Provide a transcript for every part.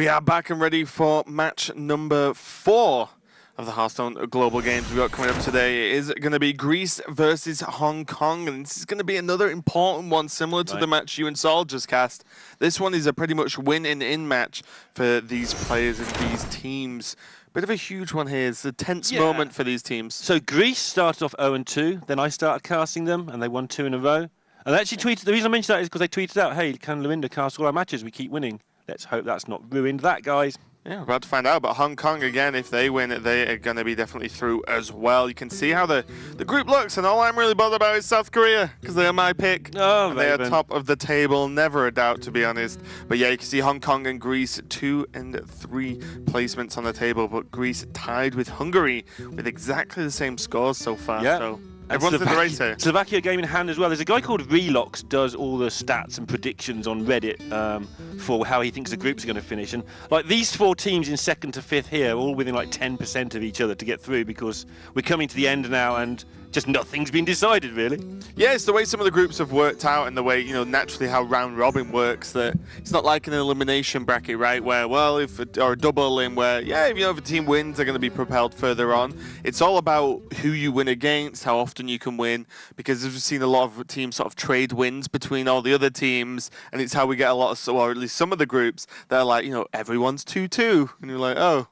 We are back and ready for match number 4 of the Hearthstone Global Games we've got coming up today. It is going to be Greece versus Hong Kong, and this is going to be another important one, similar to the match you and Saul just cast. This one is a pretty much win-in match for these players and these teams. Bit of a huge one here. It's a tense moment for these teams. So Greece started off 0-2, then I started casting them, and they won 2 in a row. And they actually tweeted, the reason I mentioned that is because they tweeted out, hey, can Lorinda cast all our matches? We keep winning. Let's hope that's not ruined that, guys. Yeah, we're about to find out. But Hong Kong, again, if they win, they are going to be definitely through as well. You can see how the group looks, and all I'm really bothered about is South Korea, because they are my pick. Oh, they are top of the table, never a doubt, to be honest. But yeah, you can see Hong Kong and Greece, 2 and 3 placements on the table, but Greece tied with Hungary with exactly the same scores so far. Yeah. So everyone's in the race here. Slovakia game in hand as well. There's a guy called Relox does all the stats and predictions on Reddit for how he thinks the group's going to finish. And like these 4 teams in 2nd to 5th here are all within like 10% of each other to get through, because we're coming to the end now and just nothing's been decided, really. Yeah, it's the way some of the groups have worked out, and the way, you know, naturally how round robin works, that it's not like an elimination bracket, right, where, well, or a double in where, yeah, if a team wins, they're going to be propelled further on. It's all about who you win against, how often you can win, because we've seen a lot of teams sort of trade wins between all the other teams, and it's how we get a lot of, or at least some of the groups that are like, everyone's 2-2, and you're like, oh.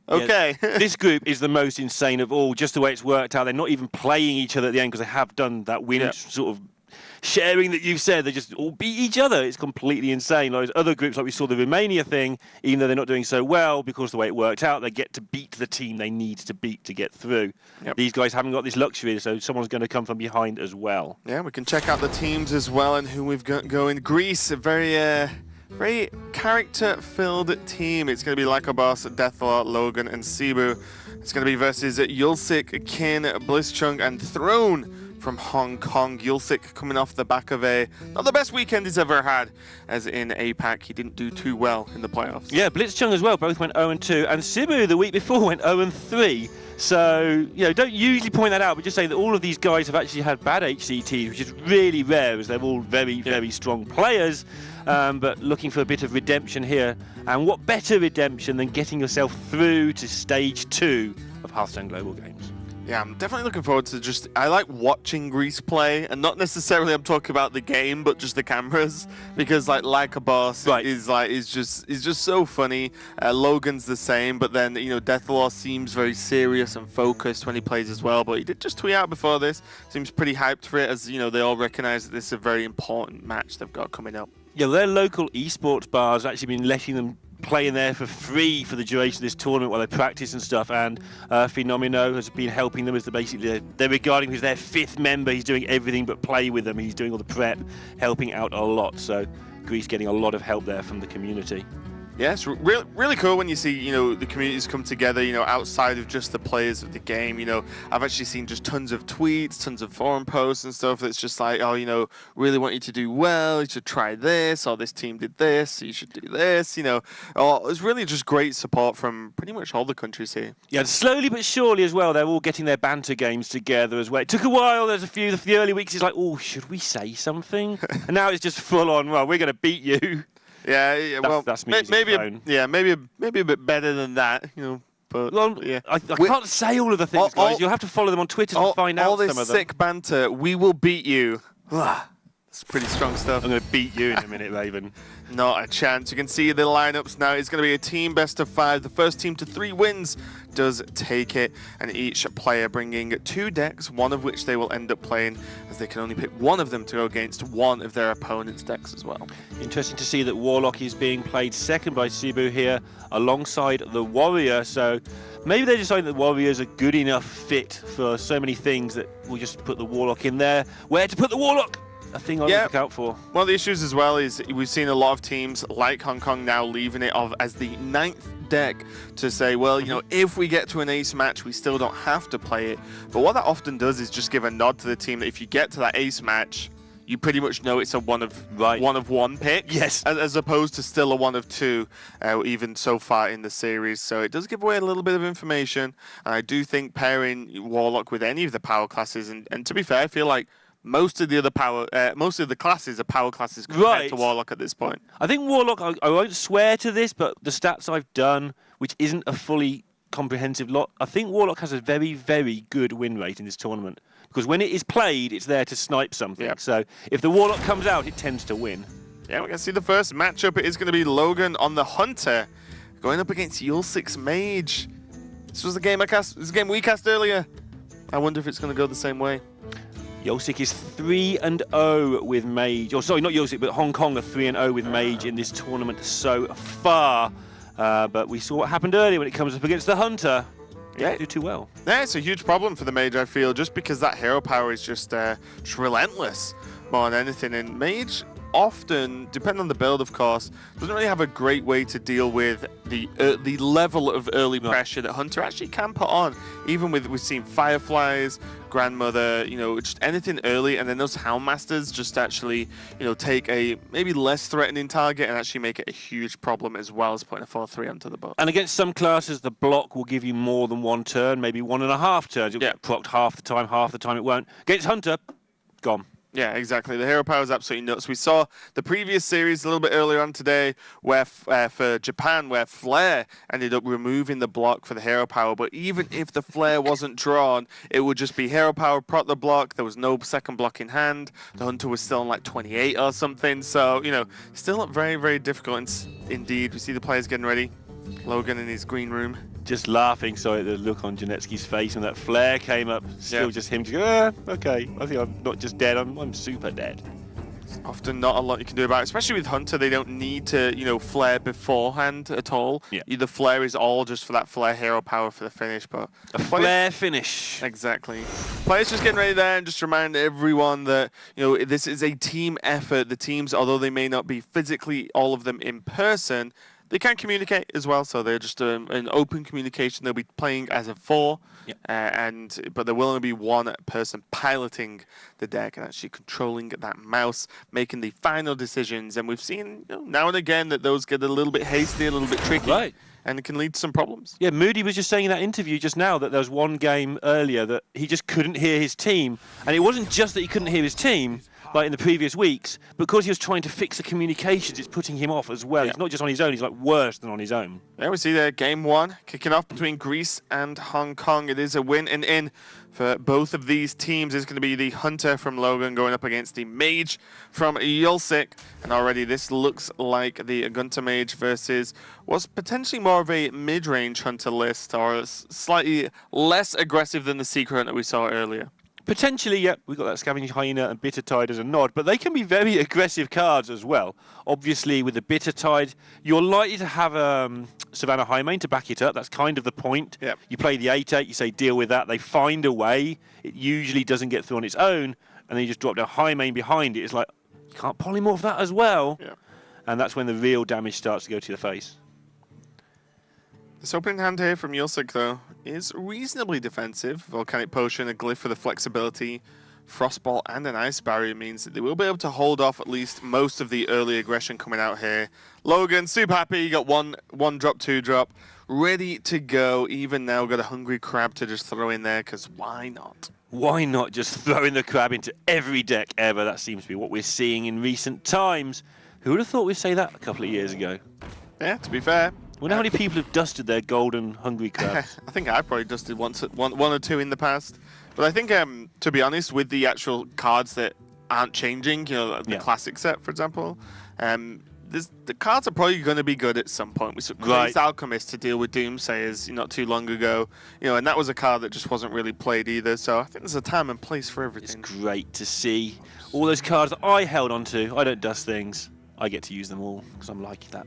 Okay. Yeah, this group is the most insane of all, just the way it's worked out. They're not even playing each other at the end, because they have done that win sort of sharing that you've said. They just all beat each other. It's completely insane. Those other groups, like we saw the Romania thing, even though they're not doing so well because of the way it worked out, they get to beat the team they need to beat to get through. Yep. These guys haven't got this luxury, so someone's going to come from behind as well. Yeah, we can check out the teams as well and who we've got going. Greece, a very character-filled team. It's going to be Lycobos, Deathlord, Logan, and Cebu. It's going to be versus Yulsik, Kin, Blitzchung, and Throne from Hong Kong. Yulsik coming off the back of not the best weekend he's ever had, as in APAC. He didn't do too well in the playoffs. Yeah, Blitzchung as well. Both went 0-2. And Cebu the week before went 0-3. So, don't usually point that out, but just say that all of these guys have actually had bad HCTs, which is really rare, as they're all very, very strong players. But looking for a bit of redemption here. And what better redemption than getting yourself through to stage 2 of Hearthstone Global Games? Yeah, I'm definitely looking forward to I like watching Greece play, and not necessarily I'm talking about the game, but just the cameras, because like a boss is just so funny. Logan's the same, but then Deathlord seems very serious and focused when he plays as well. But he did just tweet out before this, seems pretty hyped for it, as they all recognize that this is a very important match they've got coming up. Yeah, their local esports bars have actually been letting them play in there for free for the duration of this tournament while they practice and stuff, and Phenomeno has been helping them as they're regarding him as their 5th member. He's doing everything but play with them. He's doing all the prep, helping out a lot. So Greece getting a lot of help there from the community. Yeah, it's really cool when you see, the communities come together, outside of just the players of the game. I've actually seen just tons of tweets, tons of forum posts and stuff that's just like, oh, really want you to do well, you should try this, or this team did this, so you should do this, it's really just great support from pretty much all the countries here. Yeah, slowly but surely as well, they're all getting their banter games together as well. It took a while, there's the early weeks, it's like, oh, should we say something? And now it's just full on, well, we're going to beat you. Yeah, well, that's maybe a bit better than that, But yeah, I can't say all of the things, guys. You'll have to follow them on Twitter to find out some of them. All this sick banter, we will beat you. That's pretty strong stuff. I'm going to beat you in a minute, Raven. Not a chance. You can see the lineups now. It's going to be a team best of 5. The first team to 3 wins does take it, and each player bringing 2 decks, one of which they will end up playing, as they can only pick one of them to go against one of their opponent's decks as well. Interesting to see that Warlock is being played second by Cebu here, alongside the Warrior. So maybe they decided that Warrior's a good enough fit for so many things that we'll just put the Warlock in there. Where to put the Warlock? A thing I would look out for. One of the issues as well is we've seen a lot of teams like Hong Kong now leaving it off as the 9th deck to say, well, if we get to an ace match, we still don't have to play it. But what that often does is just give a nod to the team that if you get to that ace match, you pretty much know it's a one of one pick. Yes. As opposed to still a 1 of 2, even so far in the series. So it does give away a little bit of information. And I do think pairing Warlock with any of the power classes, and to be fair, I feel like most of the other most of the classes are power classes compared to Warlock at this point. I think Warlock, I won't swear to this, but the stats I've done, which isn't a fully comprehensive lot, I think Warlock has a very, very good win rate in this tournament. Because when it is played, it's there to snipe something. Yep. So if the Warlock comes out, it tends to win. Yeah, we're going to see the first matchup. It is going to be Logan on the Hunter going up against Yulsik's Mage. This was the game we cast earlier. I wonder if it's going to go the same way. Yulsik is 3-0 with Mage. Oh, sorry, not Yulsik, but Hong Kong are 3-0 with Mage in this tournament so far. But we saw what happened earlier when it comes up against the Hunter. Yeah, do too well. Yeah, it's a huge problem for the Mage, I feel, just because that hero power is just relentless more than anything. And Mage often, depending on the build, of course, doesn't really have a great way to deal with the level of early pressure that Hunter actually can put on. Even with, we've seen Fireflies, Grandmother, you know, just anything early, and then those Houndmasters just actually, you know, take a maybe less threatening target and actually make it a huge problem, as well as putting a 4-3 onto the board. And against some classes, the block will give you more than one turn, maybe 1.5 turns. It'll get procced half the time it won't. Against Hunter, gone. Yeah, exactly. The hero power is absolutely nuts. We saw the previous series a little bit earlier on today where for Japan, where Flare ended up removing the block for the hero power. But even if the Flare wasn't drawn, it would just be hero power, proc the block. There was no second block in hand. The Hunter was still on like 28 or something. So, you know, still very, very difficult indeed. We see the players getting ready. Logan in his green room. Just laughing, sorry, at the look on Janetsky's face when that flare came up. Still just him, okay, I think I'm not just dead, I'm super dead. Often not a lot you can do about it, especially with Hunter. They don't need to, you know, flare beforehand at all. Yeah. The flare is all just for that flare hero power for the finish, but a flare finish. Exactly. Players just getting ready there, and just remind everyone that, you know, this is a team effort. The teams, although they may not be physically all of them in person, they can communicate as well, so they're just an open communication. They'll be playing as a 4, but there will only be one person piloting the deck and actually controlling that mouse, making the final decisions. And we've seen, you know, now and again that those get a little bit hasty, a little bit tricky, and it can lead to some problems. Yeah, Moody was just saying in that interview just now that there was one game earlier that he just couldn't hear his team. And it wasn't just that he couldn't hear his team, like in the previous weeks, because he was trying to fix the communications, it's putting him off as well. He's not just on his own, he's like worse than on his own. There we see there, game 1 kicking off between Greece and Hong Kong. It is a win and in for both of these teams. It's going to be the Hunter from Logan going up against the Mage from Yulsik. And already this looks like the Gunter Mage versus was potentially more of a mid-range Hunter list, or slightly less aggressive than the Secret Hunt that we saw earlier. Potentially, yeah, we've got that Scavenging Hyena and Bitter Tide as a nod, but they can be very aggressive cards as well. Obviously, with the Bitter Tide, you're likely to have Savannah Highmane to back it up. That's kind of the point. Yep. You play the 8/8, you say deal with that. They find a way. It usually doesn't get through on its own, and then you just drop down Highmane behind it. It's like, you can't polymorph that as well. Yeah. And that's when the real damage starts to go to the face. This opening hand here from Yulsik, though, is reasonably defensive. Volcanic Potion, a Glyph for the flexibility, Frostball, and an Ice Barrier means that they will be able to hold off at least most of the early aggression coming out here. Logan, super happy. You got one drop, 2 drop, ready to go. Even now, got a Hungry Crab to just throw in there, because why not? Why not just throwing the crab into every deck ever? That seems to be what we're seeing in recent times. Who would have thought we'd say that a couple of years ago? Yeah, to be fair. Wonder how many people have dusted their golden Hungry Crabs. I think I've probably dusted one or 2 in the past. But I think, to be honest, with the actual cards that aren't changing, you know, the classic set, for example, the cards are probably going to be good at some point. We saw Grace Alchemist to deal with Doomsayers not too long ago, you know, and that was a card that just wasn't really played either. So I think there's a time and place for everything. It's great to see all those cards that I held onto. I don't dust things. I get to use them all because I'm like that.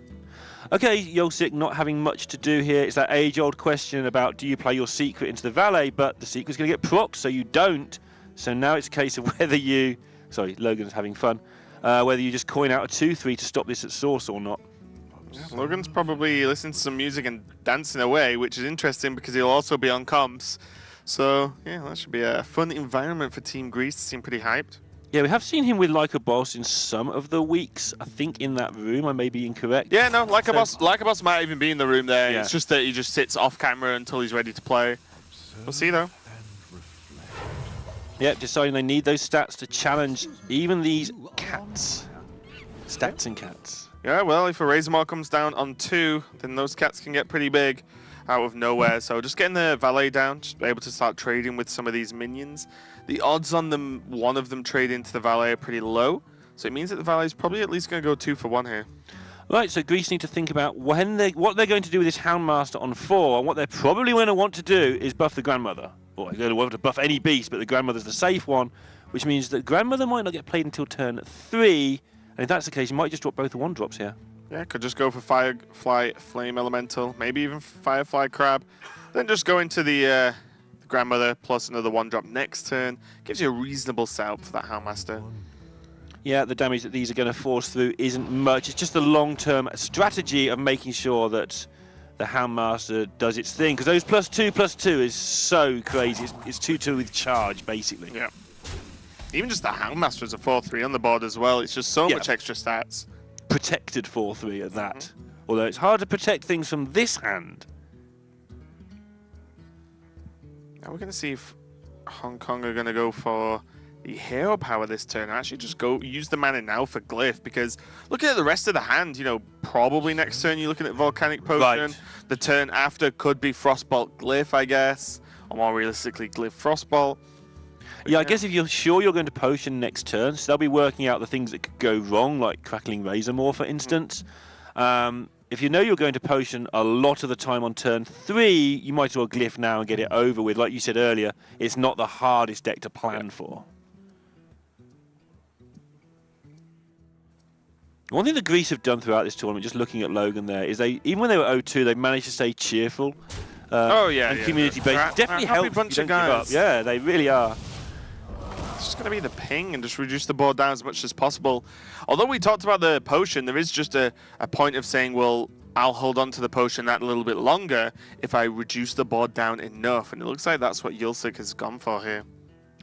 Okay, Yulsik not having much to do here. It's that age-old question about do you play your Secret into the Valet, but the Secret's going to get procced, so you don't. So now it's a case of whether you... Sorry, Logan's having fun. Whether you just coin out a 2/3 to stop this at source or not. Yeah, Logan's probably listening to some music and dancing away, which is interesting because he'll also be on comps. So, yeah, that should be a fun environment for Team Greece. They seem pretty hyped. Yeah, we have seen him with Like a Boss in some of the weeks. I think in that room, I may be incorrect. Yeah, no, Like a Boss might even be in the room there. Yeah. It's just that he just sits off camera until he's ready to play. We'll see, though. Yep, deciding they need those stats to challenge even these cats. Stats and cats. Yeah, well, if a Razormaw comes down on 2, then those cats can get pretty big out of nowhere. So just getting the Valet down, just be able to start trading with some of these minions. The odds on them, one of them trade into the Valet are pretty low. So it means that the Valet is probably at least going to go 2 for 1 here. Right, so Greece need to think about what they're going to do with this Houndmaster on 4, and what they're probably going to want to do is buff the Grandmother. Or they're going to want to buff any beast, but the Grandmother's the safe one, which means that Grandmother might not get played until turn 3, and if that's the case, you might just drop both the 1-drops here. Yeah, could just go for Firefly Flame Elemental, maybe even Firefly Crab, then just go into the Grandmother plus another 1-drop next turn. Gives you a reasonable setup for that Houndmaster. Yeah, the damage that these are going to force through isn't much. It's just the long-term strategy of making sure that the Houndmaster does its thing. Because those +2/+2 is so crazy. It's 2/2 with charge, basically. Yeah. Even just the Houndmaster is a 4/3 on the board as well. It's just so much extra stats. Protected 4/3 at that. Although it's hard to protect things from this hand. Now we're going to see if Hong Kong are going to go for the hero power this turn. Actually just use the mana now for Glyph, because looking at the rest of the hand, you know, probably next turn you're looking at Volcanic Potion. Right. The turn after could be Frostbolt Glyph, I guess, or more realistically Glyph Frostbolt. Yeah, I guess if you're sure you're going to potion next turn, so they'll be working out the things that could go wrong, like Crackling Razormaw, for instance. If you know you're going to potion a lot of the time on turn 3, you might as well Glyph now and get it over with. Like you said earlier, it's not the hardest deck to plan for. One thing the Greece have done throughout this tournament, just looking at Logan there, is even when they were 0-2, they managed to stay cheerful. And community-based. Definitely helps if you don't give up. Yeah, they really are. It's just going to be the ping and just reduce the board down as much as possible. Although we talked about the potion, there is just a point of saying, well, I'll hold on to the potion that a little bit longer if I reduce the board down enough. And it looks like that's what Yulsik has gone for here.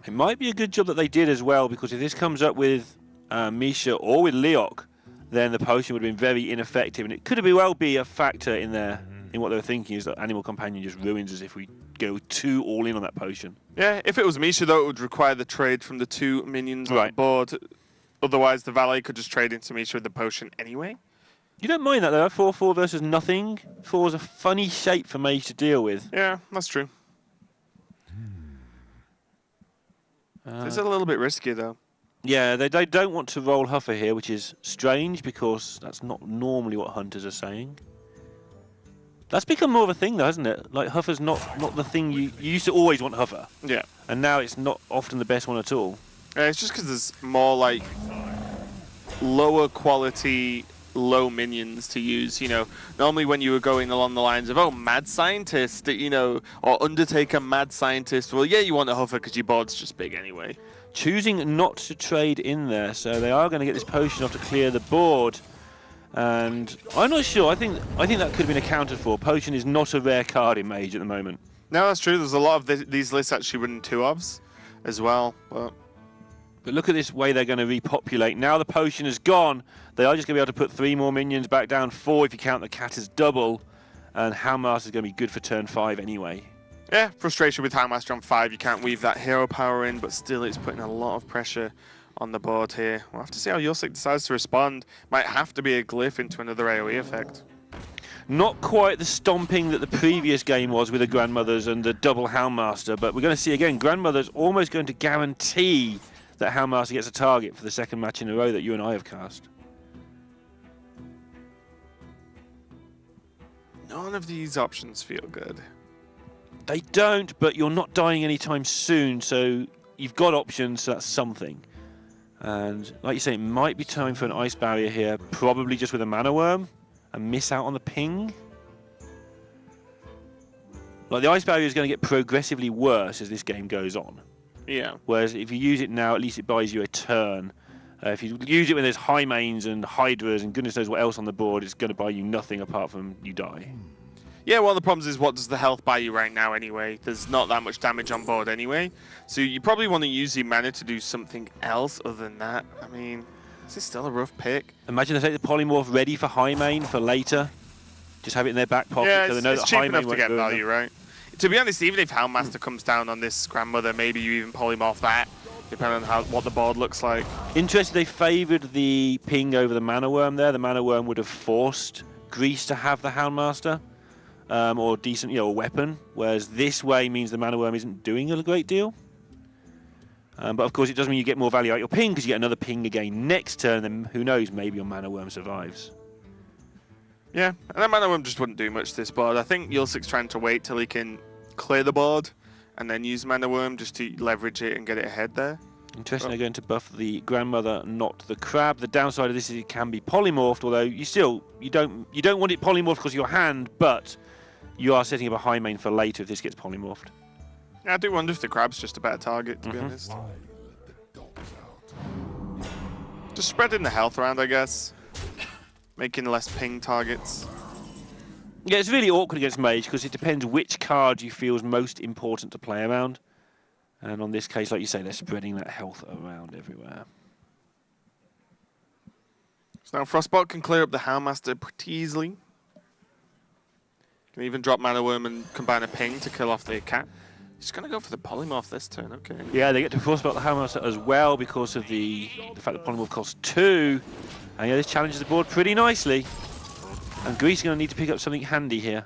It might be a good job that they did as well, because if this comes up with Misha or with Leok, then the potion would have been very ineffective. And it could well be a factor in there. In what they were thinking is that Animal Companion just ruins us if we go too all in on that potion. Yeah, if it was Misha, though, it would require the trade from the 2 minions on the board. Otherwise, the Valet could just trade into Misha with the potion anyway. You don't mind that, though. 4/4 versus nothing. 4 is a funny shape for Mage to deal with. Yeah, that's true. It's a little bit riskier, though. Yeah, they don't want to roll Huffer here, which is strange, because that's not normally what hunters are saying. That's become more of a thing, though, hasn't it? Like, Huffer's not the thing you used to always want Huffer. Yeah. And now it's not often the best one at all. It's just because there's more, like, lower quality, low minions to use, you know. Normally when you were going along the lines of, oh, Mad Scientist, you know, or Undertaker Mad Scientist, well, yeah, you want a Huffer because your board's just big anyway. Choosing not to trade in there, so they are going to get this potion off to clear the board. And I'm not sure. I think that could have been accounted for. Potion is not a rare card in Mage at the moment. No, that's true. There's a lot of these lists actually running 2-ofs as well. But look at this way they're going to repopulate. Now the potion is gone. They are just going to be able to put 3 more minions back down. 4 if you count the cat as double. And Houndmaster is going to be good for turn 5 anyway. Yeah, frustration with Houndmaster on 5. You can't weave that hero power in, but still it's putting a lot of pressure on the board here. We'll have to see how Yulsik decides to respond. Might have to be a Glyph into another AoE effect. Not quite the stomping that the previous game was with the Grandmothers and the double Houndmaster, but we're going to see again, Grandmother's almost going to guarantee that Houndmaster gets a target for the second match in a row that you and I have cast. None of these options feel good. They don't, but you're not dying anytime soon, so you've got options, so that's something. And like you say, it might be time for an Ice Barrier here, probably just with a Mana Worm, and miss out on the ping. Like, the Ice Barrier is going to get progressively worse as this game goes on. Yeah. Whereas if you use it now, at least it buys you a turn. If you use it when there's high mains and Hydras and goodness knows what else on the board, it's going to buy you nothing apart from you die. Yeah, one of the problems is, what does the health buy you right now anyway? There's not that much damage on board anyway. So you probably want to use your mana to do something else other than that. I mean, this is still a rough pick. Imagine they take the Polymorph ready for high main for later. Just have it in their back pocket, yeah, so they know it's that cheap high main enough to get value, right? to be honest, even if Houndmaster comes down on this Grandmother, maybe you even polymorph that, depending on what the board looks like. Interesting, they favoured the ping over the Mana Worm there. The Mana Worm would have forced Grease to have the Houndmaster, or decent, a weapon, whereas this way means the Mana Worm isn't doing a great deal. But of course, it does mean you get more value out your ping because you get another ping again next turn, and then who knows, maybe your Mana Worm survives. Yeah, and that Mana Worm just wouldn't do much to this board. I think Yulsik's trying to wait till he can clear the board and then use Mana Worm just to leverage it and get it ahead there. Interesting, they're going to buff the Grandmother, not the Crab. The downside of this is it can be polymorphed, although you don't want it polymorphed because of your hand, but you are setting up a high main for later if this gets polymorphed. Yeah, I do wonder if the Crab's just a better target, to be honest. Just spreading the health around, I guess. Making less ping targets. Yeah, it's really awkward against Mage because it depends which card you feel is most important to play around. And on this case, like you say, they're spreading that health around everywhere. So now Frostbot can clear up the Houndmaster pretty easily. Can even drop Mana Worm and combine a ping to kill off the cat. He's going to go for the polymorph this turn, okay. Yeah, they get to Frostbot the Houndmaster as well because of the fact that polymorph costs 2. And yeah, this challenges the board pretty nicely. And Grease is going to need to pick up something handy here.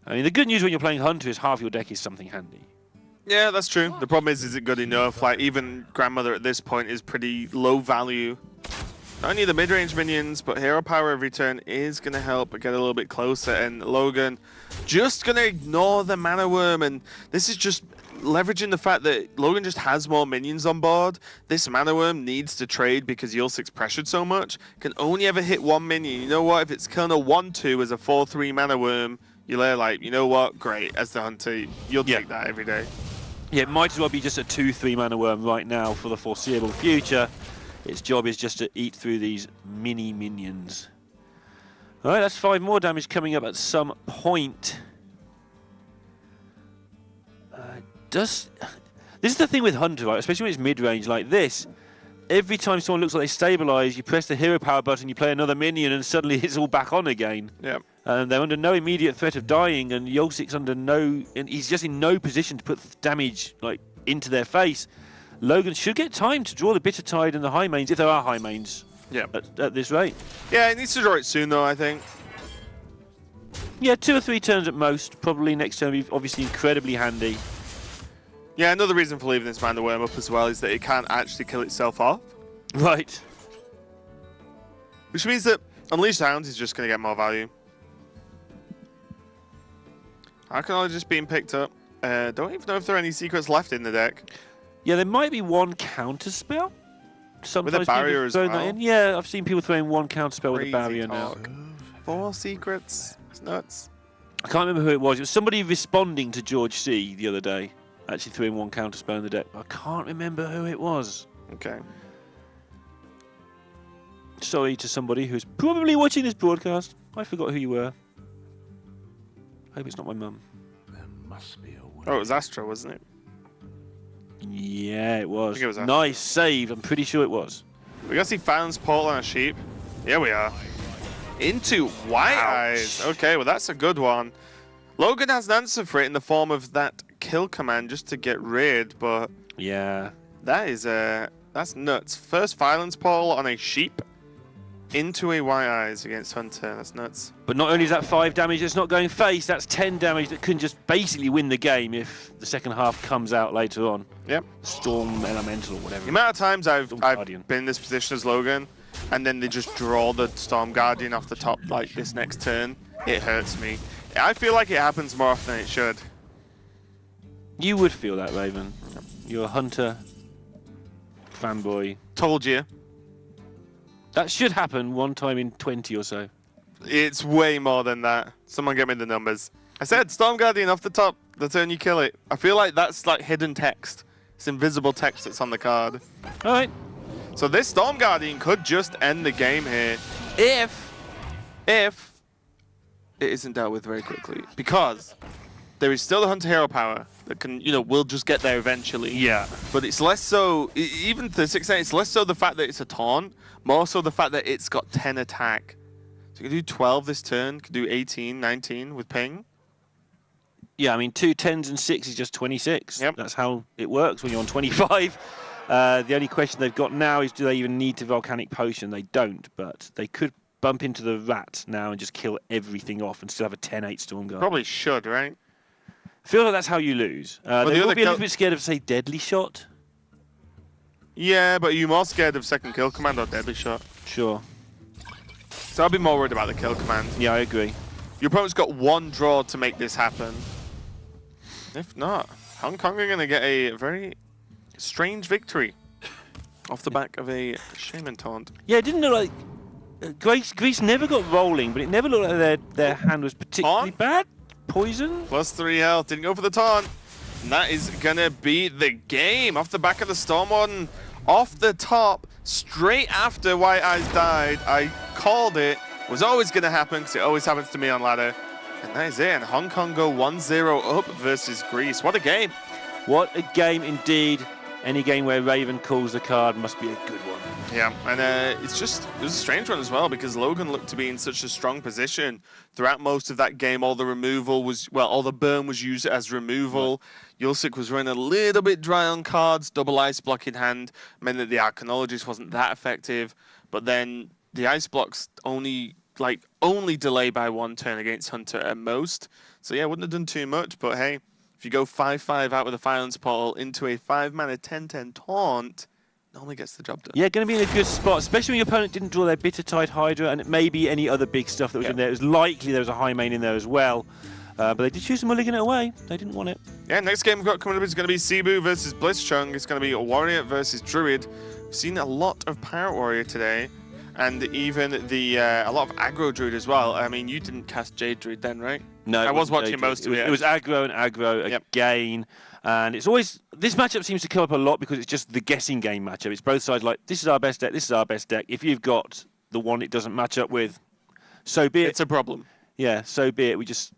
I mean, the good news when you're playing Hunter is half your deck is something handy. Yeah, that's true. The problem is it good enough? Like, even Grandmother at this point is pretty low value. Not only the mid-range minions, but Hero Power every turn is going to help get a little bit closer. And Logan just going to ignore the Mana Worm. And this is just leveraging the fact that Logan just has more minions on board. This Mana Worm needs to trade because Yulsik's pressured so much. Can only ever hit one minion. You know what? If it's killing a 1-2 as a 4-3 Mana Worm, you're like, you know what? Great. As the Hunter, you'll take that every day. Yeah, it might as well be just a 2-3 Mana Worm right now for the foreseeable future. Its job is just to eat through these mini minions. All right, that's 5 more damage coming up at some point. This is the thing with Hunter, right? Especially when it's mid-range like this. Every time someone looks like they stabilize, you press the hero power button, you play another minion, and suddenly it's all back on again. Yeah. And they're under no immediate threat of dying, and Yulsik's under no, and he's just in no position to put damage into their face. Logan should get time to draw the Bitter Tide and the high mains, if there are high mains. Yeah. At this rate. Yeah, he needs to draw it soon, though, I think. Yeah, 2 or 3 turns at most. Probably next turn will be obviously incredibly handy. Yeah, another reason for leaving this Mana Worm up as well is that it can't actually kill itself off. Right. Which means that Unleashed Hounds is just going to get more value. Archanology just being picked up. Don't even know if there are any secrets left in the deck. Yeah, there might be one counter spell. Sometimes with a barrier as well. That in. Yeah, I've seen people throwing one counter spell with a barrier now. 4 secrets. It's nuts. I can't remember who it was. It was somebody responding to George C. the other day. Actually threw in one counter spell in the deck. I can't remember who it was. Okay. Sorry to somebody who's probably watching this broadcast. I forgot who you were. Hope it's not my mum. There must be a way. Oh, it was Astro, wasn't it? Yeah, it was. I think it was Astro. Nice save. I'm pretty sure it was. We got to see Fountain's Portal on a sheep. Yeah, we are. Into White Eyes. Okay, well, that's a good one. Logan has an answer for it in the form of that kill command just to get rid, but yeah, that is that's nuts. First Violence Portal on a sheep into a White Eyes against Hunter. That's nuts. But not only is that 5 damage that's not going face, that's 10 damage that can just basically win the game if the second half comes out later on. Yep. Storm Elemental or whatever. The amount of times I've been in this position as Logan, and then they just draw the Storm Guardian off the top like this next turn, it hurts me. I feel like it happens more often than it should. You would feel that, Raven. You're a Hunter fanboy. Told you. That should happen one time in 20 or so. It's way more than that. Someone get me the numbers. I said Storm Guardian off the top, the turn you kill it. I feel like that's like hidden text. It's invisible text that's on the card. All right. So this Storm Guardian could just end the game here if it isn't dealt with very quickly. Because there is still the Hunter Hero power that can, will just get there eventually. Yeah. But it's less so, even to 6 extent, it's less so the fact that it's a taunt, more so the fact that it's got 10 attack. So you can do 12 this turn, could do 18, 19 with ping. Yeah, I mean, 2 10s and 6 is just 26. Yep. That's how it works when you're on 25. The only question they've got now is, do they even need to Volcanic Potion? They don't, but they could bump into the rat now and just kill everything off and still have a 10-8 Stormguard. Probably should, right? I feel like that's how you lose. They will be a little bit scared of, say, Deadly Shot. Yeah, but are you more scared of second kill command or deadly shot? Sure. So I'll be more worried about the kill command. Yeah, I agree. Your opponent's got one draw to make this happen. If not, Hong Kong are going to get a very strange victory off the back of a Shaman taunt. Yeah, it didn't look like... Greece never got rolling, but it never looked like their hand was particularly bad. Poison? +3 health, didn't go for the taunt. And that is going to be the game. Off the back of the Storm Warden, off the top, straight after White Eyes died. I called it. Was always going to happen because it always happens to me on ladder. And that is it. And Hong Kong go 1-0 up versus Greece. What a game. What a game indeed. Any game where Raven calls the card must be a good one. Yeah, and it was a strange one as well because Logan looked to be in such a strong position throughout most of that game. All the removal was, well, all the burn was used as removal. Yulsik was running a little bit dry on cards, double ice block in hand, meant that the Arcanologist wasn't that effective. But then the ice blocks only delay by 1 turn against Hunter at most. So yeah, wouldn't have done too much, but hey, if you go 5-5 out with a Violence Portal into a 5-mana 10-10 taunt, normally gets the job done. Yeah, going to be in a good spot, especially when your opponent didn't draw their Bitter Tide Hydra and it may be any other big stuff that was in there. It was likely there was a high main in there as well. But they did choose to mulligan it away. They didn't want it. Yeah, next game we've got coming up is going to be Cebu versus Blitzchung. It's going to be a Warrior versus Druid. We've seen a lot of Pirate Warrior today. And even a lot of aggro Druid as well. I mean, you didn't cast Jade Druid then, right? No, I was watching most of it. It was aggro and aggro again. And it's always, this matchup seems to come up a lot because it's just the guessing game matchup. It's both sides like, this is our best deck, this is our best deck. If you've got the one it doesn't match up with, so be it. It's a problem. Yeah, so be it. We just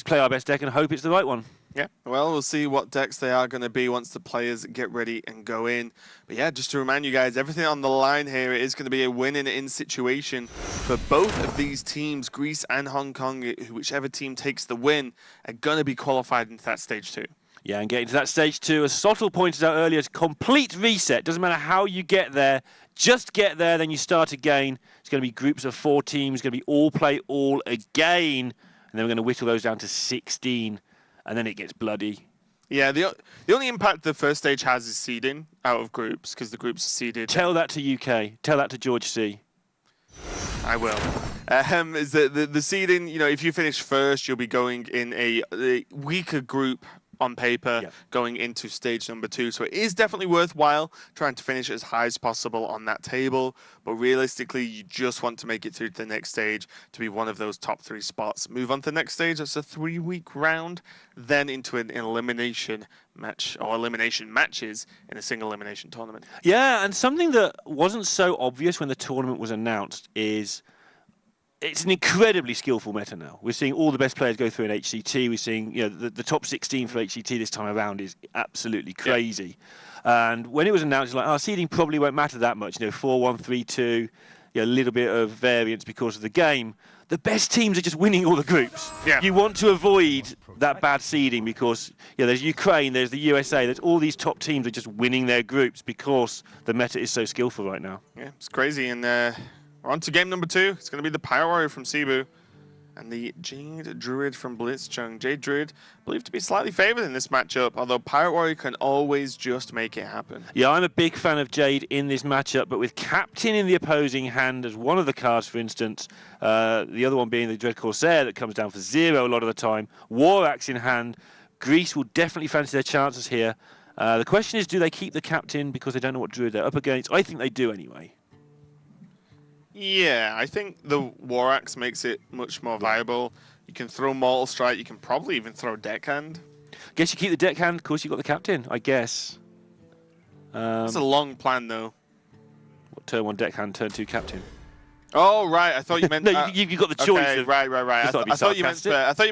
play our best deck and hope it's the right one. Yeah, well, we'll see what decks they are going to be once the players get ready and go in. But yeah, just to remind you guys, everything on the line here, it is going to be a win-in situation for both of these teams, Greece and Hong Kong. Whichever team takes the win are going to be qualified into that stage 2. Yeah, and getting to that stage 2, as Sottle pointed out earlier, it's complete reset. Doesn't matter how you get there, just get there, then you start again. It's going to be groups of 4 teams, going to be all play all again, and then we're going to whittle those down to 16. And then it gets bloody. Yeah, the only impact the first stage has is seeding out of groups, because the groups are seeded. Tell that to UK. Tell that to George C. I will. Is that the seeding, you know, if you finish first, you'll be going in a weaker group on paper going into stage number 2. So it is definitely worthwhile trying to finish as high as possible on that table. But realistically, you just want to make it through to the next stage to be one of those top 3 spots. Move on to the next stage. That's a 3-week round. Then into an elimination match or elimination matches in a single elimination tournament. Yeah, and something that wasn't so obvious when the tournament was announced is it's an incredibly skillful meta now. We're seeing all the best players go through an HCT. We're seeing, you know, the top 16 for HCT this time around is absolutely crazy. Yeah. And when it was announced, it's like, seeding probably won't matter that much. You know, 4-1, 3-2, you know, a little bit of variance because of the game. The best teams are just winning all the groups. Yeah. You want to avoid that bad seeding because, you know, there's Ukraine, there's the USA, there's all these top teams are just winning their groups because the meta is so skillful right now. Yeah, it's crazy. And we're on to game number 2. It's going to be the Pirate Warrior from Cebu and the Jade Druid from Blitzchung. Jade Druid believed to be slightly favored in this matchup, although Pirate Warrior can always just make it happen. Yeah, I'm a big fan of Jade in this matchup, but with Captain in the opposing hand as one of the cards, for instance, the other one being the Dread Corsair that comes down for 0 a lot of the time, War Axe in hand, Greece will definitely fancy their chances here. The question is, do they keep the Captain because they don't know what Druid they're up against? I think they do anyway. Yeah, I think the War Axe makes it much more viable. You can throw Mortal Strike, you can probably even throw Deckhand. Guess you keep the Deckhand, of course you've got the Captain, I guess. It's a long plan though. What, turn 1 Deckhand, turn 2 Captain? Oh, right, I thought you meant... no, you've got the choice. Okay, right. I thought you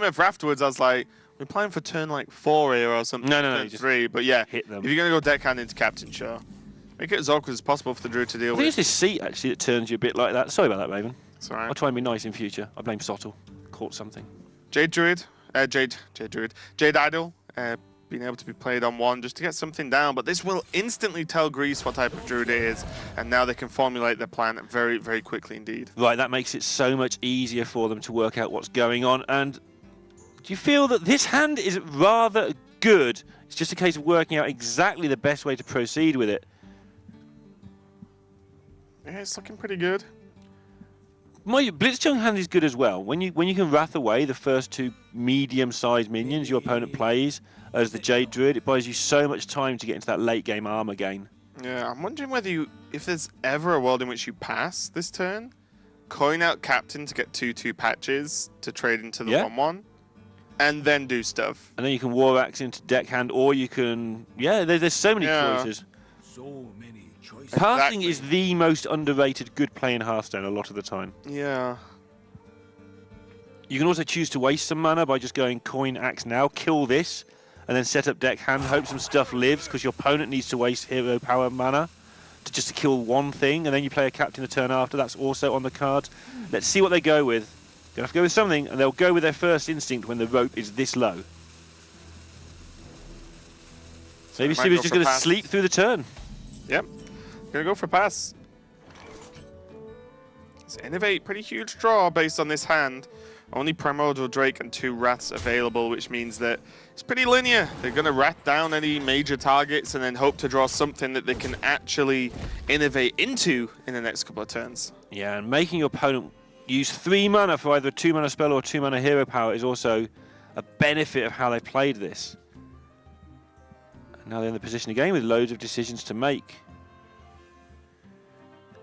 meant for afterwards. I was like, we're playing for turn like 4 here or something. No, turn 3, but yeah, hit them. If you're going to go Deckhand into Captain, sure. Make it as awkward as possible for the Druid to deal with. I think it's this seat, actually, that turns you a bit like that. Sorry about that, Raven. It's all right. I'll try and be nice in future. I blame Sottle. Caught something. Jade Druid, Jade Druid. Jade Idol, being able to be played on 1 just to get something down, but this will instantly tell Greece what type of Druid it is, and now they can formulate their plan very, very quickly indeed. Right, that makes it so much easier for them to work out what's going on. And do you feel that this hand is rather good? It's just a case of working out exactly the best way to proceed with it. Yeah, it's looking pretty good. My Blitzchung hand is good as well. When you can wrath away the first 2 medium-sized minions your opponent plays as the Jade Druid, it buys you so much time to get into that late game armor gain. Yeah, I'm wondering whether if there's ever a world in which you pass this turn, coin out Captain to get 2/2 patches to trade into the 1/1, and then do stuff. And then you can War Axe into deckhand, or you can there's so many choices. So many choices. Passing is the most underrated good play in Hearthstone a lot of the time. Yeah. You can also choose to waste some mana by just going coin axe now, kill this, and then set up deckhand, hope some stuff lives, because your opponent needs to waste hero power mana to kill one thing, and then you play a captain the turn after. That's also on the cards. Let's see what they go with. They'll have to go with something, and they'll go with their first instinct when the rope is this low. Maybe Siva's just going to sleep through the turn. Yep. Gonna go for pass. It's Innovate, pretty huge draw based on this hand. Only Primordial Drake and 2 Wraths available, which means that it's pretty linear. They're gonna Wrath down any major targets and then hope to draw something that they can actually innovate into in the next couple of turns. Yeah, and making your opponent use 3 mana for either a 2 mana spell or 2 mana hero power is also a benefit of how they played this. And now they're in the position again with loads of decisions to make.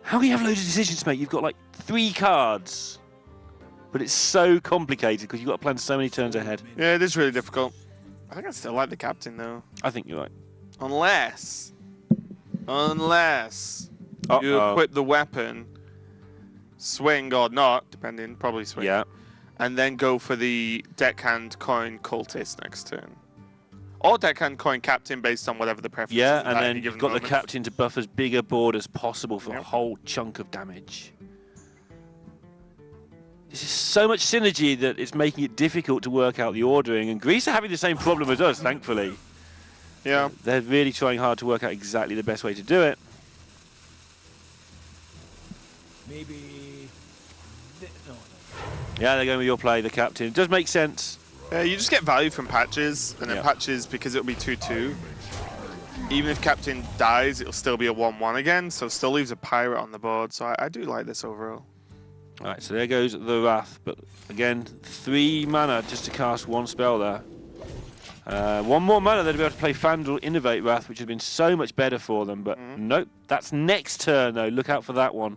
How can you have loads of decisions to make? You've got like 3 cards. But it's so complicated because you've got to plan so many turns ahead. Yeah, it is really difficult. I think I still like the captain though. I think you're right. Unless you equip the weapon, swing or not, depending, probably swing. Yeah. And then go for the deckhand coin cultist next turn. Or deckhand coin captain based on whatever the preference is. Yeah, and then you've got the captain to buff as big a board as possible for a whole chunk of damage. This is so much synergy that it's making it difficult to work out the ordering, and Greece are having the same problem as us, thankfully. Yeah. They're really trying hard to work out exactly the best way to do it. Maybe... No. Yeah, they're going with your play, the captain. It does make sense. You just get value from patches, and then patches, because it'll be 2/2. Even if captain dies, it'll still be a 1/1 again, so still leaves a pirate on the board, so I do like this overall. Alright, so there goes the Wrath, but again, 3 mana just to cast 1 spell there. 1 more mana, they'd be able to play Fandral Innovate Wrath, which has been so much better for them, but nope, that's next turn though, look out for that one,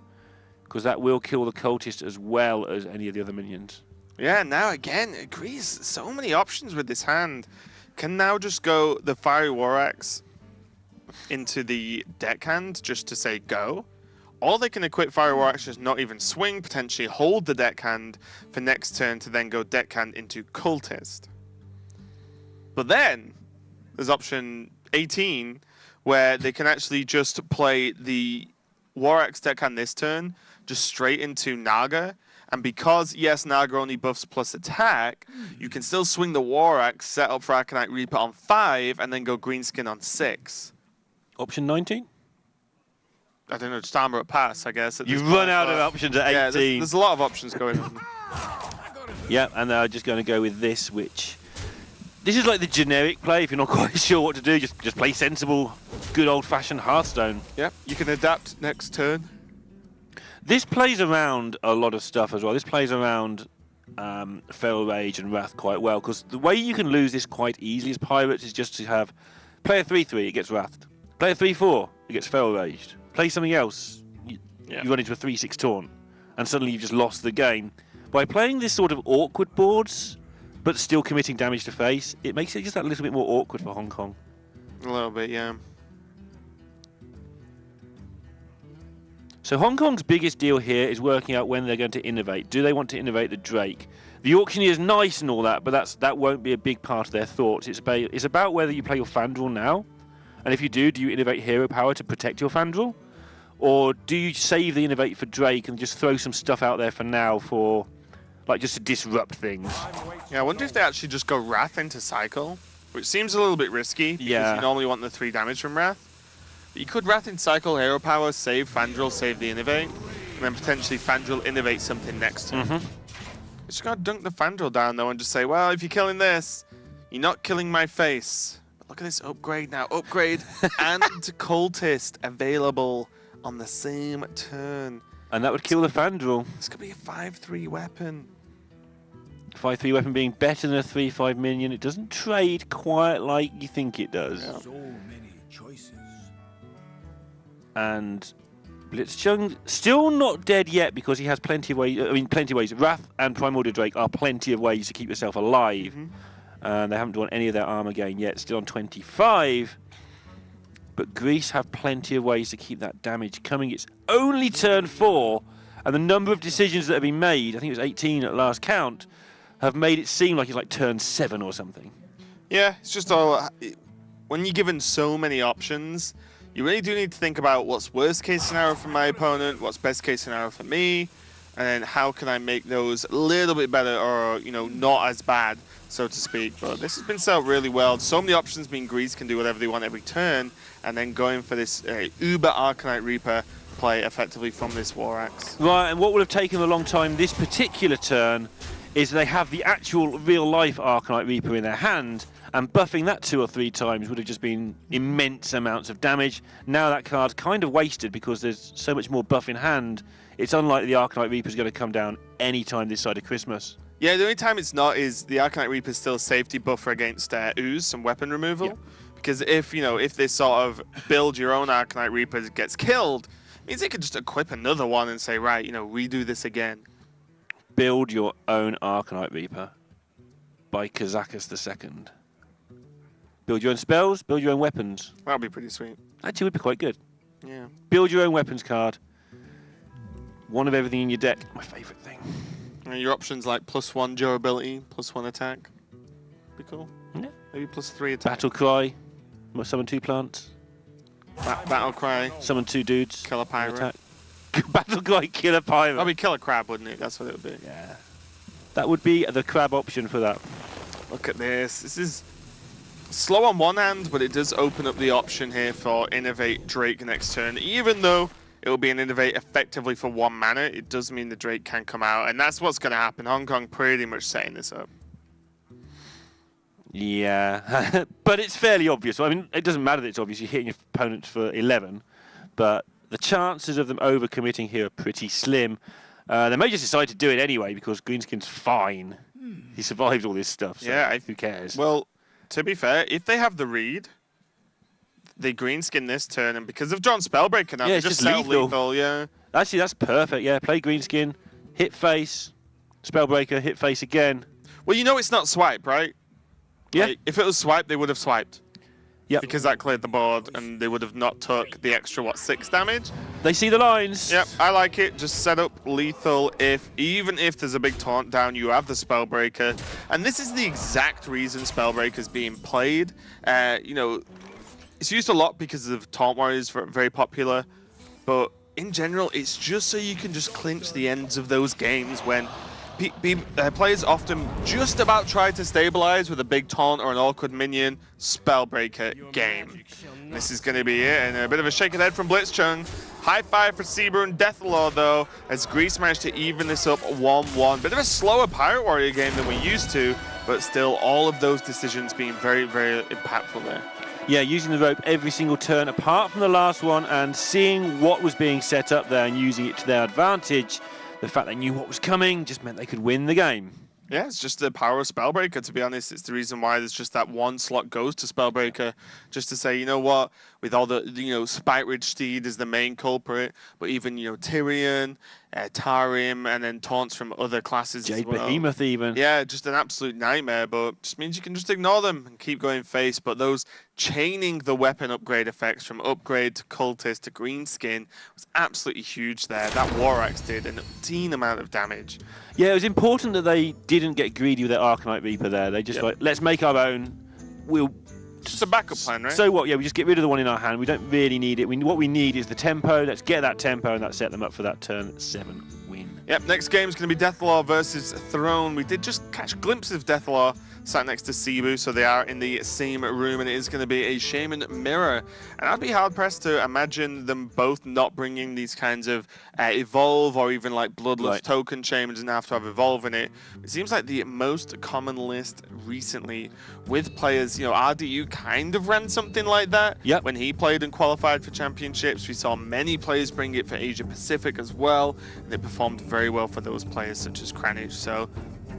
because that will kill the cultist as well as any of the other minions. Yeah, now again, Greece, so many options with this hand. Can now just go the Fiery War Axe into the deckhand just to say go. Or they can equip Fiery War Axe, just not even swing, potentially hold the deckhand for next turn to then go deckhand into cultist. But then there's option 18 where they can actually just play the War Axe deckhand this turn, just straight into Naga. And because, yes, Naga only buffs plus attack, you can still swing the War Axe, set up for Arcanite Reaper on 5, and then go Greenskin on 6. Option 19? I don't know, just armor at pass, I guess. You run out of options at 18. Yeah, there's a lot of options going on. Yeah, and they're just going to go with this, which... This is like the generic play. If you're not quite sure what to do, just play sensible, good old-fashioned Hearthstone. Yep, you can adapt next turn. This plays around a lot of stuff as well. This plays around Feral Rage and Wrath quite well, because the way you can lose this quite easily as Pirates is just to have play a 3/3, it gets Wrathed. Play a 3/4, it gets Feral Raged. Play something else, you run into a 3/6 taunt, and suddenly you've just lost the game. By playing this sort of awkward boards, but still committing damage to face, it makes it just that little bit more awkward for Hong Kong. A little bit, yeah. So Hong Kong's biggest deal here is working out when they're going to innovate. Do they want to innovate the Drake? The Auctioneer is nice and all that, but that won't be a big part of their thoughts. It's about whether you play your Fandral now, and if you do you innovate hero power to protect your Fandral? Or do you save the innovate for Drake and just throw some stuff out there for now for like just to disrupt things. Yeah, I wonder if they actually just go Wrath into Cycle, which seems a little bit risky because Yeah. you normally want the 3 damage from Wrath. But you could Wrath in Cycle, Hero Power, save Fandral, save the Innovate, and then potentially Fandral innovate something next turn. Just gotta dunk the Fandral down though and just say, well, if you're killing this, you're not killing my face. But look at this upgrade now. Upgrade and Cultist available on the same turn. And that would kill the Fandral. This could be a 5-3 weapon. 5-3 weapon being better than a 3-5 minion. It doesn't trade quite like you think it does. Yeah. So many choices. And Blitzchung still not dead yet because he has plenty of ways. I mean, plenty of ways. Wrath and Primordial Drake are plenty of ways to keep yourself alive. And they haven't done any of their armor gain yet. Still on 25. But Greece have plenty of ways to keep that damage coming. It's only turn 4, and the number of decisions that have been made, I think it was 18 at last count, have made it seem like it's like turn 7 or something. Yeah, it's just all... When you're given so many options, you really do need to think about what's worst case scenario for my opponent, what's best case scenario for me, and then how can I make those a little bit better or, you know, not as bad, so to speak. But this has been set up really well. So many options mean Greece can do whatever they want every turn, and then going for this Uber Arcanite Reaper play effectively from this War Axe. Right, and what would have taken a long time this particular turn is they have the actual real-life Arcanite Reaper in their hand, and buffing that 2 or 3 times would have just been immense amounts of damage. Now that card's kind of wasted because there's so much more buff in hand. It's unlikely the Arcanite Reaper's going to come down any time this side of Christmas. Yeah, the only time it's not is the Arcanite Reaper is still a safety buffer against ooze and weapon removal. Yep. Because if, you know, if this sort of build your own Arcanite Reaper gets killed, it means they could just equip another one and say, right, you know, redo this again. Build your own Arcanite Reaper by Kazakus II. Build your own spells, build your own weapons. That would be pretty sweet. Actually, would be quite good. Yeah. Build your own weapons card. One of everything in your deck. My favourite thing. And your options like +1 durability, +1 attack. Be cool. Yeah. Maybe +3 attack. Battle Cry. Summon 2 plants. Battle Cry. Summon 2 dudes. Kill a pirate. Attack. Battle Cry, kill a pirate. That'd be kill a crab, wouldn't it? That's what it would be. Yeah. That would be the crab option for that. Look at this. This is slow on one hand, but it does open up the option here for Innovate Drake next turn. Even though it will be an Innovate effectively for 1 mana, it does mean the Drake can come out. And that's what's going to happen. Hong Kong pretty much setting this up. Yeah. But it's fairly obvious. I mean, it doesn't matter that it's obvious. You're hitting your opponents for 11. But the chances of them overcommitting here are pretty slim. They may just decide to do it anyway because Greenskin's fine. He survived all this stuff. So Yeah, who cares? Well, to be fair, if they have the read, they greenskin this turn, and because of John Spellbreaker now, Yeah, they it's just just sell lethal, yeah. Actually, that's perfect. Yeah, play Greenskin, hit face, Spellbreaker, hit face again. Well, you know it's not swipe, right? Yeah. Like, if it was swipe, they would have swiped. Yep. Because that cleared the board, and they would have not took the extra, 6 damage? They see the lines. Yep, I like it. Just set up lethal even if there's a big taunt down, you have the Spellbreaker. And this is the exact reason Spellbreaker's being played. You know, it's used a lot because of Taunt Warriors, very popular. But in general, it's just so you can just clinch the ends of those games when players often just about try to stabilize with a big taunt or an awkward minion. Spellbreaker game. This is going to be it, and a bit of a shake of the head from Blitzchung. High five for Seaburn and Deathlord, though, as Greece managed to even this up 1-1. Bit of a slower Pirate Warrior game than we used to, but still all of those decisions being very, very impactful there. Yeah, using the rope every single turn, apart from the last one, and seeing what was being set up there and using it to their advantage. The fact they knew what was coming just meant they could win the game. Yeah, it's just the power of Spellbreaker, to be honest. It's the reason why there's just that 1 slot goes to Spellbreaker, just to say, you know what, with all the, you know, Spite Ridge Steed is the main culprit, but even, you know, Tyrion, Tarim, and then taunts from other classes as well. Behemoth even. Yeah, just an absolute nightmare, but just means you can just ignore them and keep going face. But those chaining the weapon upgrade effects from upgrade to cultist to greenskin was absolutely huge there. That War Axe did an obscene amount of damage. Yeah, it was important that they didn't get greedy with their Arcanite Reaper there. They just like, let's make our own. We'll just a backup plan, right? So what? Yeah, we just get rid of the one in our hand. We don't really need it. What we need is the tempo. Let's get that tempo, and that set them up for that turn 7 win. Yep, next game is going to be Deathlore versus Throne. We did just catch glimpses of Deathlore sat next to Cebu, so they are in the same room, and it is going to be a Shaman mirror. And I'd be hard-pressed to imagine them both not bringing these kinds of Evolve or even like Bloodlust token Shaman doesn't have to have Evolve in it. It seems like the most common list recently with players, you know, RDU kind of ran something like that. Yep. When he played and qualified for championships, we saw many players bring it for Asia Pacific as well, and it performed very well for those players such as Kranich. So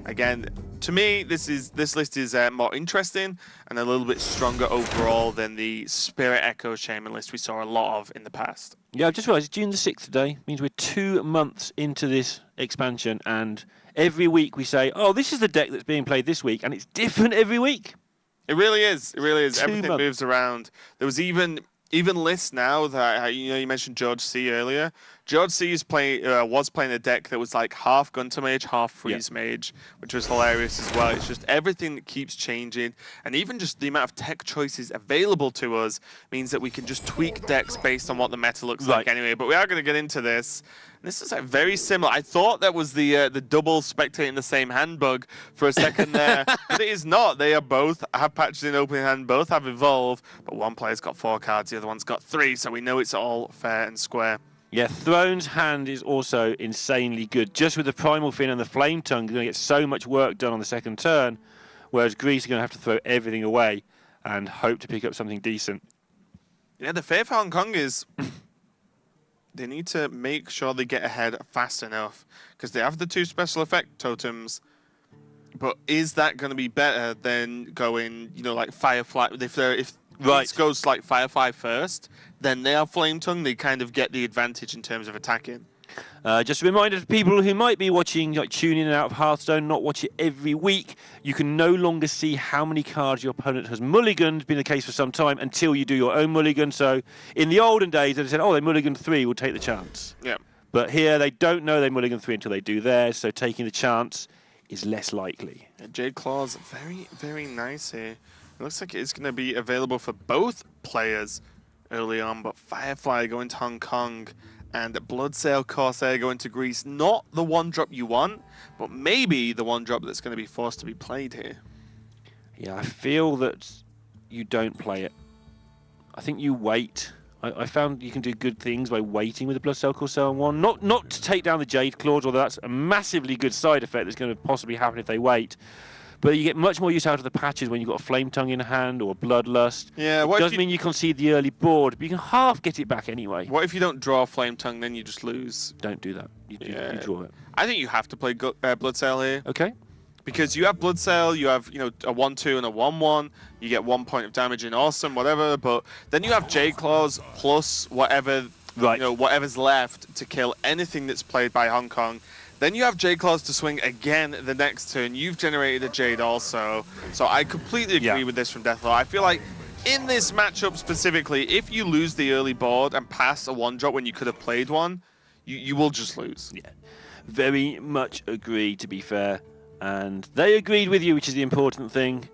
again, to me, this list is more interesting and a little bit stronger overall than the Spirit Echo Shaman list we saw a lot of in the past. Yeah, I've just realised it's June the 6th today. Means we're 2 months into this expansion, and every week we say, oh, this is the deck that's being played this week, and it's different every week. It really is. It really is. 2 Everything months. moves around. There was even lists now that, you know, you mentioned George C earlier. George C was playing a deck that was like half Gunter Mage, half Freeze Mage, which was hilarious as well. It's just everything that keeps changing, and even just the amount of tech choices available to us means that we can just tweak decks based on what the meta looks like anyway. But we are going to get into this. This is like very similar. I thought that was the double spectating the same hand bug for a second there, but it is not. They are both have patches in opening hand, both have Evolve, but one player's got 4 cards, the other one's got 3, so we know it's all fair and square. Yeah, Throne's hand is also insanely good. Just with the Primal Fin and the Flame Tongue, you're going to get so much work done on the second turn, whereas Greece are going to have to throw everything away and hope to pick up something decent. Yeah, the fear for Hong Kong is they need to make sure they get ahead fast enough, because they have the 2 special effect totems, but is that going to be better than going, you know, like Firefly? If Greece goes like Firefly first, then they have Flame Tongue, they kind of get the advantage in terms of attacking. Just a reminder to people who might be watching, like tuning in and out of Hearthstone, not watch it every week, you can no longer see how many cards your opponent has mulliganed, been the case for some time, until you do your own mulligan. So in the olden days, they said, oh, they mulliganed 3, we'll take the chance. Yeah. But here, they don't know they mulliganed 3 until they do theirs, so taking the chance is less likely. Jade Claw's very, very nice here. It looks like it's going to be available for both players early on, but Firefly going to Hong Kong and Bloodsail Corsair going to Greece. Not the 1-drop you want, but maybe the 1-drop that's going to be forced to be played here. Yeah, I feel that you don't play it. I think you wait. I found you can do good things by waiting with the Bloodsail Corsair on 1. Not to take down the Jade Claws, although that's a massively good side effect that's going to possibly happen if they wait. But you get much more use out of the patches when you've got a Flame Tongue in hand or a Bloodlust. Yeah, it does mean you concede the early board, but you can half get it back anyway. What if you don't draw Flame Tongue, then you just lose? Don't do that. You draw it. I think you have to play Bloodsail here. Okay. Because you have Bloodsail, you have, you know, a 1-2 and a 1-1. You get 1 point of damage in awesome, whatever. But then you have Jade Claws plus whatever, you know, whatever's left to kill anything that's played by Hong Kong. Then you have Jade Claws to swing again the next turn. You've generated a Jade also. So I completely agree with this from Deathlore. I feel like in this matchup specifically, if you lose the early board and pass a 1-drop when you could have played one, you will just lose. Yeah, very much agree, to be fair. And they agreed with you, which is the important thing.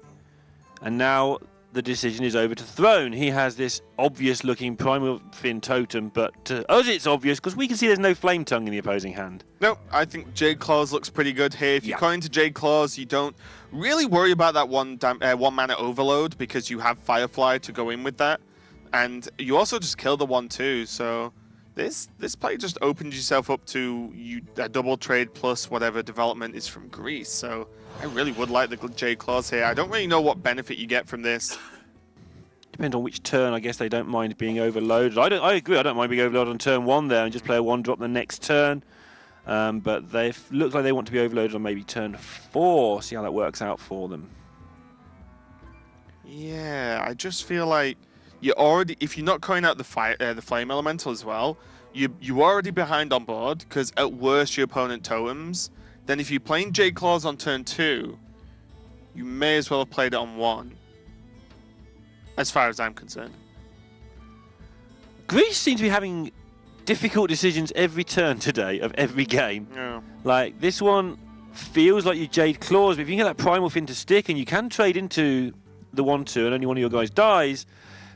And now the decision is over to Throne. He has this obvious-looking Primal Fin totem, but to us it's obvious because we can see there's no Flame Tongue in the opposing hand. No, I think Jade Claws looks pretty good here. If you go into Jade Claws, you don't really worry about that one mana overload because you have Firefly to go in with that. And you also just kill the 1-2, so this play just opens yourself up to a double trade plus whatever development is from Greece. So I really would like the Jade Claws here. I don't really know what benefit you get from this. Depends on which turn. I guess they don't mind being overloaded. I agree. I don't mind being overloaded on turn 1 there and just play a 1-drop the next turn. But they look like they want to be overloaded on maybe turn 4. See how that works out for them. Yeah, I just feel like you already, if you're not calling out the Flame Elemental as well, you're already behind on board because at worst your opponent totems. Then if you're playing Jade Claws on turn 2, you may as well have played it on 1. As far as I'm concerned. Greece seems to be having difficult decisions every turn today of every game. Yeah. Like this one feels like you Jade Claws, but if you can get that Primal Fin to stick and you can trade into the 1-2 and only one of your guys dies,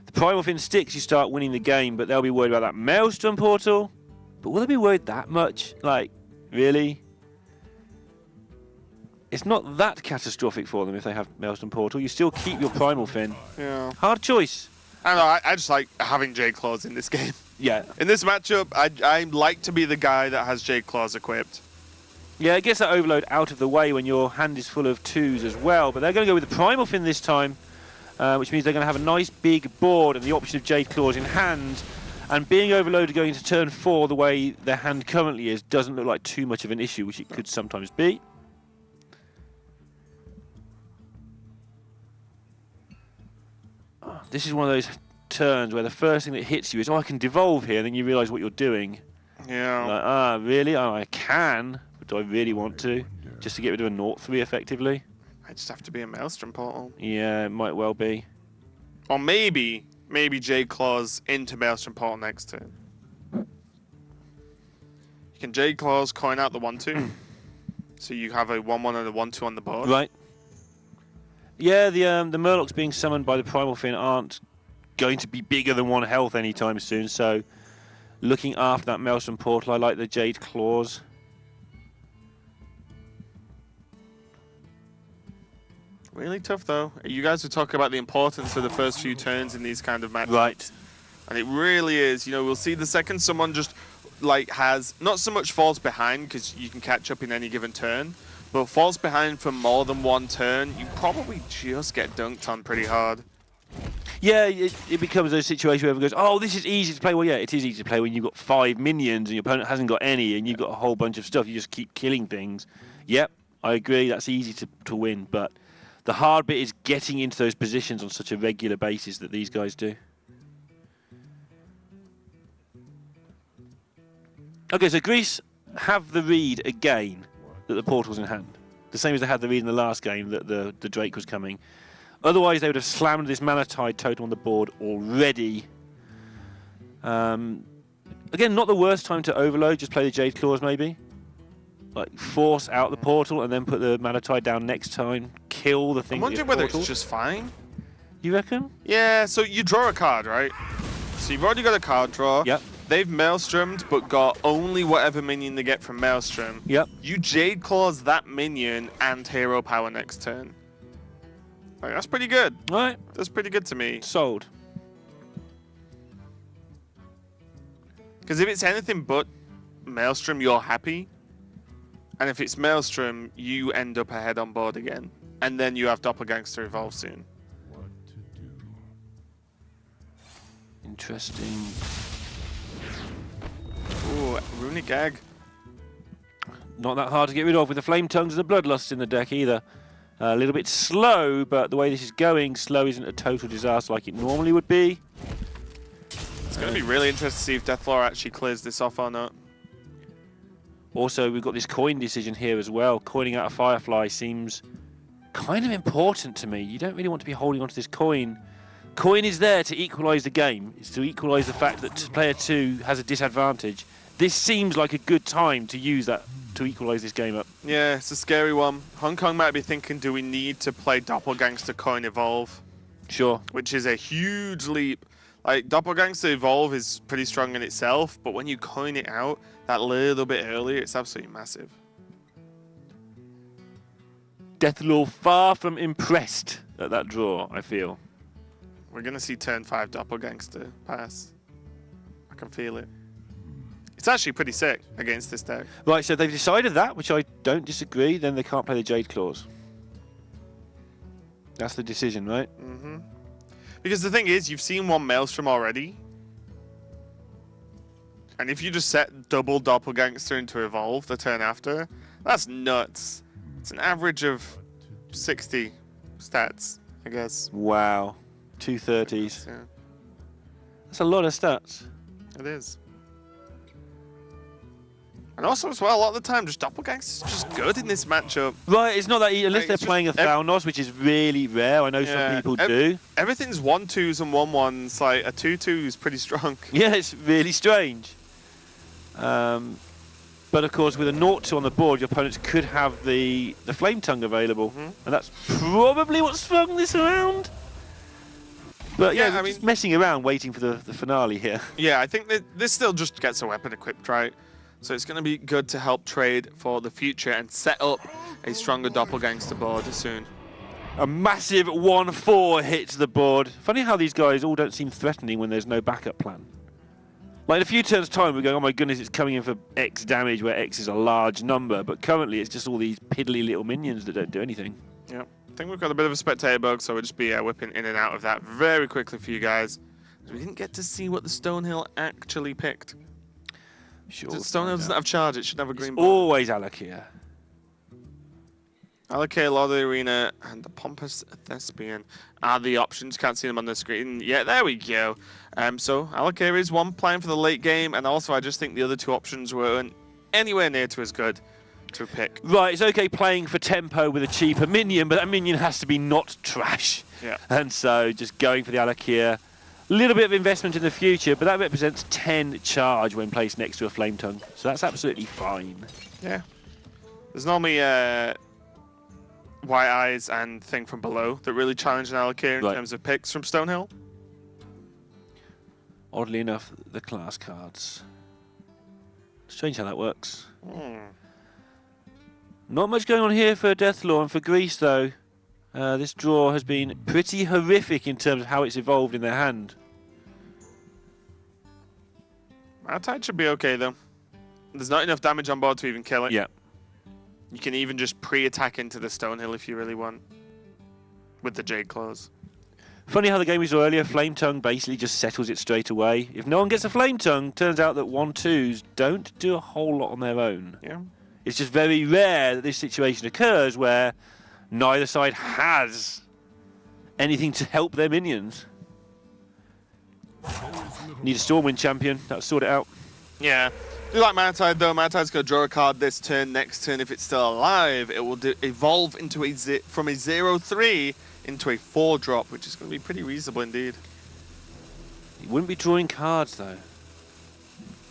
the Primal Fin sticks, you start winning the game, but they'll be worried about that Maelstrom Portal. But will they be worried that much? Like, Really? It's not that catastrophic for them if they have Maelstrom Portal. You still keep your Primal Fin. Yeah. Hard choice. I don't know, I just like having Jade Claws in this game. Yeah. In this matchup, I like to be the guy that has Jade Claws equipped. Yeah, it gets that overload out of the way when your hand is full of 2s as well. But they're going to go with the Primal Fin this time, which means they're going to have a nice big board and the option of Jade Claws in hand. And being overloaded going into turn 4 the way their hand currently is doesn't look like too much of an issue, which it could sometimes be. This is one of those turns where the first thing that hits you is, oh, I can devolve here, and then you realise what you're doing. Yeah. Like, really? Oh, I can, but do I really want to? Just to get rid of a 0-3 effectively? I just have to be a Maelstrom Portal. Yeah, it might well be. Or maybe Jade Claws into Maelstrom Portal next turn. You can Jade Claws coin out the 1-2. So you have a 1-1 and a 1-2 on the board. Right. Yeah, the Murlocs being summoned by the Primal Fin aren't going to be bigger than 1 health anytime soon, so looking after that Maelstrom Portal, I like the Jade Claws. Really tough, though. You guys were talking about the importance of the first few turns in these kind of matches. Right. And it really is. You know, we'll see the second someone just, like, has not so much falls behind, because you can catch up in any given turn, but falls behind for more than 1 turn, you probably just get dunked on pretty hard. Yeah, it becomes a situation where everyone goes, oh, this is easy to play. Well, yeah, it is easy to play when you've got 5 minions and your opponent hasn't got any and you've got a whole bunch of stuff. You just keep killing things. Yep, I agree, that's easy to win, but the hard bit is getting into those positions on such a regular basis that these guys do. Okay, so Greece have the read again that the portal's in hand. The same as they had the read in the last game that the Drake was coming. Otherwise, they would have slammed this Mana Tide totem on the board already. Again, not the worst time to overload. Just play the Jade Claws, maybe. Like, force out the portal and then put the Mana Tide down next time. Kill the thing. I'm wondering whether it's just fine. You reckon? Yeah, so you draw a card, right? So you've already got a card draw. Yep. They've Maelstromed, but got only whatever minion they get from Maelstrom. Yep. You Jade Claws that minion and hero power next turn. Like, that's pretty good. All right. That's pretty good to me. Sold. Because if it's anything but Maelstrom, you're happy. And if it's Maelstrom, you end up ahead on board again. And then you have Doppelgangster evolve soon. Interesting. Ooh, Runic Gag. Not that hard to get rid of with the Flame Tongues and the Bloodlusts in the deck either. A little bit slow, but the way this is going, slow isn't a total disaster like it normally would be. It's going to be really interesting to see if Deathlore actually clears this off or not. Also, we've got this coin decision here as well. Coining out a Firefly seems kind of important to me. You don't really want to be holding onto this coin. Coin is there to equalise the game. It's to equalise the fact that player 2 has a disadvantage. This seems like a good time to use that to equalise this game up. Yeah, it's a scary one. Hong Kong might be thinking, do we need to play Doppelgangster Coin Evolve? Sure. Which is a huge leap. Like, Doppelgangster Evolve is pretty strong in itself, but when you coin it out that little bit earlier, it's absolutely massive. Deathlore far from impressed at that draw, I feel. We're going to see turn 5 Doppelgangster pass. I can feel it. It's actually pretty sick against this deck. Right, so they've decided that, which I don't disagree, then they can't play the Jade Claws. That's the decision, right? Mm-hmm. Because the thing is, you've seen one Maelstrom already. And if you just set double Doppelgangster into Evolve the turn after, that's nuts. It's an average of 60 stats, I guess. Wow. 230s. Yeah, That's a lot of stats. it is. And also, as well, a lot of the time, just Doppelgangster's just good in this matchup. Right, it's not that easy, unless Like, they're it's playing a just Thalnos, which is really rare. I know some people do. Everything's 1-2s and 1-1s. Like, a 2-2 is pretty strong. Yeah, it's really strange. But of course, with a 0-2 on the board, your opponents could have the Flame Tongue available. Mm-hmm. And that's probably what swung this around. But yeah, I just mean, messing around, waiting for the finale here. yeah, I think that this still just gets a weapon equipped, right? So it's going to be good to help trade for the future and set up a stronger doppelgangster board soon. A massive 1-4 hits the board. Funny how these guys all don't seem threatening when there's no backup plan. Like in a few turns' time, we're going, oh my goodness, it's coming in for X damage, where X is a large number. But currently, it's just all these piddly little minions that don't do anything. Yeah, I think we've got a bit of a spectator bug, so we'll just be whipping in and out of that very quickly for you guys. We didn't get to see what the Stonehill actually picked. Sure. Stonehill doesn't have charge, it should have a green It's board. always Alakia. Alakia, Lord of the Arena, and the Pompous Thespian are the options. Can't see them on the screen. Yeah, there we go. So Alakia is one playing for the late game, and also I just think the other two options weren't anywhere near to as good to pick. Right, it's okay playing for tempo with a cheaper minion, but that minion has to be not trash. Yeah. And so just going for the Alakia. A little bit of investment in the future, but that represents 10 charge when placed next to a Flame Tongue. So that's absolutely fine. Yeah. There's normally White Eyes and Thing from Below that really challenge an Alakia in terms of picks from Stonehill. Oddly enough, the class cards. Strange how that works. Not much going on here for Deathlaw and for Greece, though. This draw has been pretty horrific in terms of how it's evolved in their hand. Maltide should be okay, though. There's not enough damage on board to even kill it. Yeah. You can even just pre-attack into the Stonehill if you really want. With the Jade Claws. Funny how the game we saw earlier, Flame Tongue basically just settles it straight away. If no one gets a Flame Tongue, turns out that 1/2s don't do a whole lot on their own. Yeah. It's just very rare that this situation occurs where neither side has anything to help their minions. Need a Stormwind champion. That'll sort it out. Yeah. Do like Maltide, though. Maltide's going to draw a card this turn. Next turn, if it's still alive, it will evolve into from a 0/3 into a 4-drop, which is going to be pretty reasonable indeed. You wouldn't be drawing cards, though.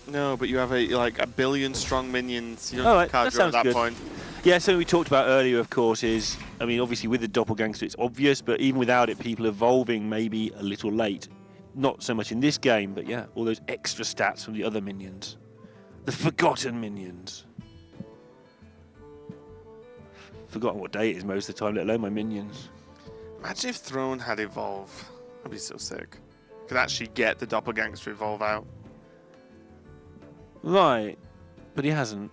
No, but you have a billion strong minions. You don't have card draw at that point. Yeah, something we talked about earlier, of course, is, I mean, obviously with the Doppelgangster it's obvious, but even without it, people evolving maybe a little late. Not so much in this game, but yeah, all those extra stats from the other minions. The forgotten minions. Forgotten what day it is most of the time, let alone my minions. Imagine if Throne had Evolve. That'd be so sick. Could actually get the Doppelgangster Evolve out. Right, but he hasn't.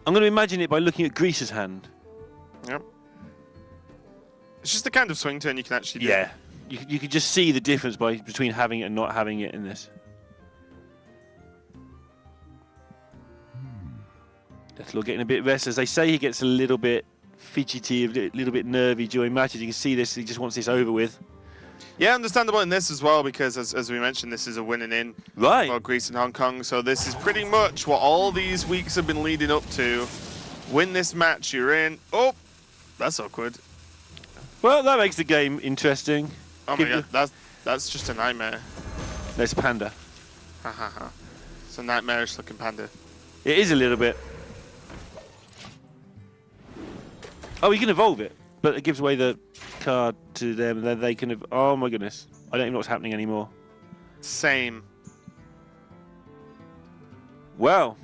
I'm going to imagine it by looking at Grease's hand. Yep. It's just the kind of swing turn you can actually do. Yeah, you could just see the difference between having it and not having it in this. Deathlaw getting a bit restless. They say he gets a little bit fidgety, a little bit nervy during matches. You can see this, he just wants this over with. Yeah, understandable in this as well, because as we mentioned, this is a winning in for Greece and Hong Kong. So this is pretty much what all these weeks have been leading up to. Win this match, you're in. Oh, that's awkward. Well, that makes the game interesting. Oh my god, that's just a nightmare. There's Panda. Ha ha ha. It's a nightmarish looking panda. It is a little bit. Oh, you can evolve it, but it gives away the card to them, and then they can... Oh my goodness. I don't even know what's happening anymore. Same. Well.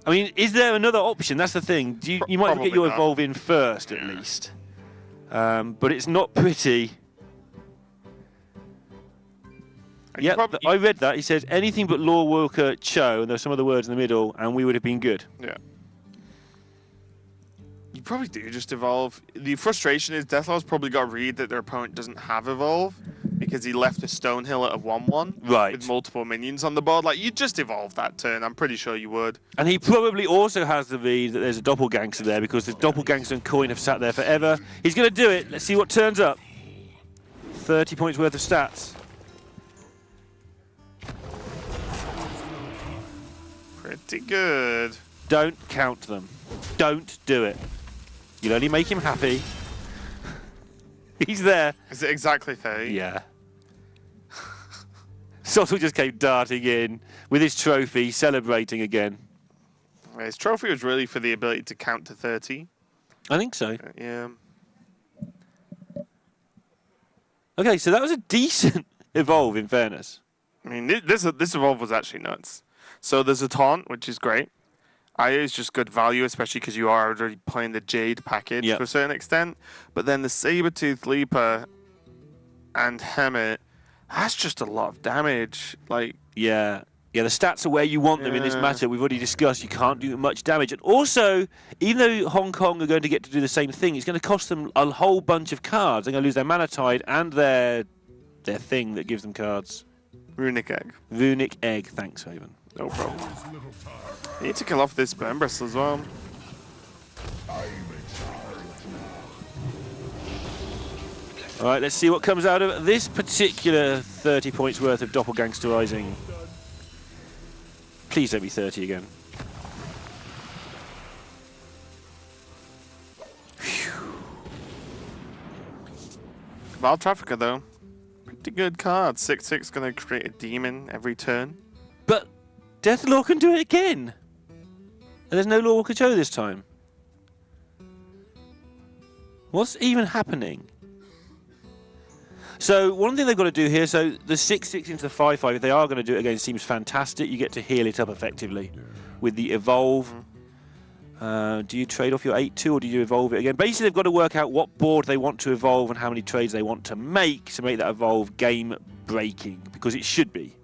I mean, is there another option? That's the thing. You might get your evolve in first, at least. But it's not pretty. Yeah, I read that. He says anything but Law Walker Cho, and there's some other words in the middle, and we would have been good. Yeah. You probably do just evolve. The frustration is Deathlaw's probably got to read that their opponent doesn't have evolve because he left a Stonehill at a 1/1 with multiple minions on the board. Like, you'd just evolve that turn. I'm pretty sure you would. And he probably also has the read that there's a Doppelgangster there because the Doppelgangster and Coin have sat there forever. He's going to do it. Let's see what turns up. 30 points worth of stats. Pretty good. Don't count them. Don't do it. You'll only make him happy. He's there. Is it exactly 30? Yeah. Sottle just came darting in with his trophy, celebrating again. His trophy was really for the ability to count to 30. I think so. Yeah. Okay, so that was a decent evolve, in fairness. I mean, this evolve was actually nuts. So there's a taunt, which is great. Aya is just good value, especially because you are already playing the Jade package to a certain extent. But then the Sabertooth Leaper and Hemet, that's just a lot of damage. Like, yeah, the stats are where you want them in this matchup. We've already discussed you can't do much damage. And also, even though Hong Kong are going to get to do the same thing, it's going to cost them a whole bunch of cards. They're going to lose their Mana Tide and their thing that gives them cards. Runic Egg. Runic Egg. Thanks, Raven. No problem. You need to kill off this Burn Bristle as well. All right, let's see what comes out of this particular 30 points worth of Doppelgangsterizing. Please don't be 30 again. Val Trafficker, though. Pretty good card. 6/6 going to create a demon every turn. But Deathlore can do it again. And there's no Lord Walker this time. What's even happening? So one thing they've got to do here, so the 6/6 into the 5/5, if they are going to do it again, seems fantastic. You get to heal it up effectively with the evolve. Do you trade off your 8/2 or do you evolve it again? Basically, they've got to work out what board they want to evolve and how many trades they want to make that evolve game-breaking, because it should be.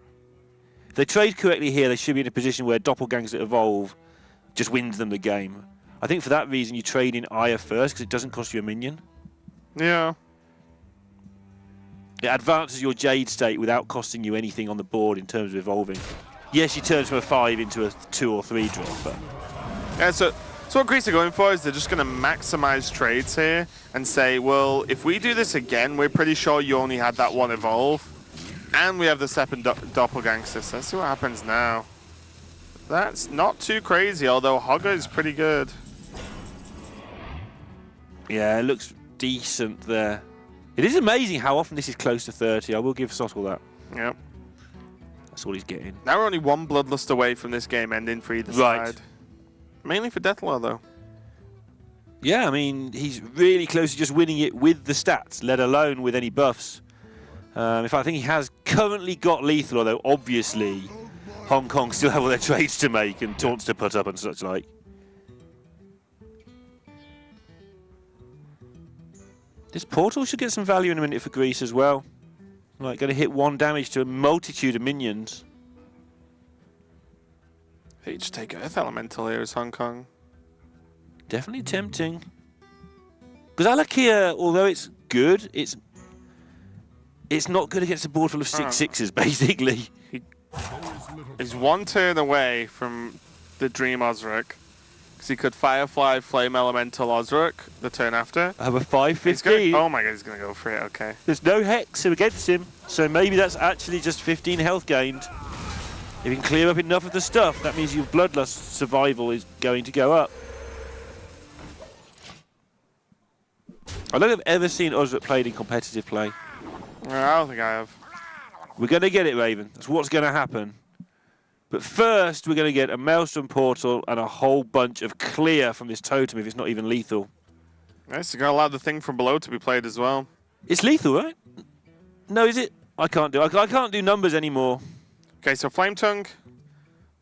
If they trade correctly here, they should be in a position where Doppelgangs that evolve just wins them the game. I think for that reason, you trade in Aya first, because it doesn't cost you a minion. Yeah. It advances your Jade state without costing you anything on the board in terms of evolving. Yes, you turn from a 5 into a 2 or 3 drop, but... Yeah, so what Greece are going for is they're just going to maximize trades here and say, well, if we do this again, we're pretty sure you only had that one evolve, and we have the second Doppelgangster. So let's see what happens now. That's not too crazy, although Hogger is pretty good. Yeah, it looks decent there. It is amazing how often this is close to 30. I will give Sottle that. Yep. That's all he's getting. Now we're only one Bloodlust away from this game ending for either side. Mainly for Deathlore, though. Yeah, I mean, he's really close to just winning it with the stats, let alone with any buffs. In fact, I think he has currently got lethal, although obviously Hong Kong still have all their trades to make and taunts to put up and such like. This portal should get some value in a minute for Greece as well. Like, going to hit 1 damage to a multitude of minions. They just take Earth Elemental here as Hong Kong. Definitely tempting. Because Alakia, although it's good, it's not good against a board full of 6/6s, basically. He's 1 turn away from the Dream Osric. Because he could Firefly, Flame Elemental Osric the turn after. I have a 5/15. Oh my god, he's going to go for it, okay. There's no Hex against him, so maybe that's actually just 15 health gained. If you can clear up enough of the stuff, that means your Bloodlust survival is going to go up. I don't think I've ever seen Osric played in competitive play. I don't think I have. We're going to get it, Raven. That's what's going to happen. But first, we're going to get a Maelstrom Portal and a whole bunch of clear from this totem if it's not even lethal. Nice, you're going to allow the thing from below to be played as well. It's lethal, right? No, is it? I can't do numbers anymore. Okay, so Flame Tongue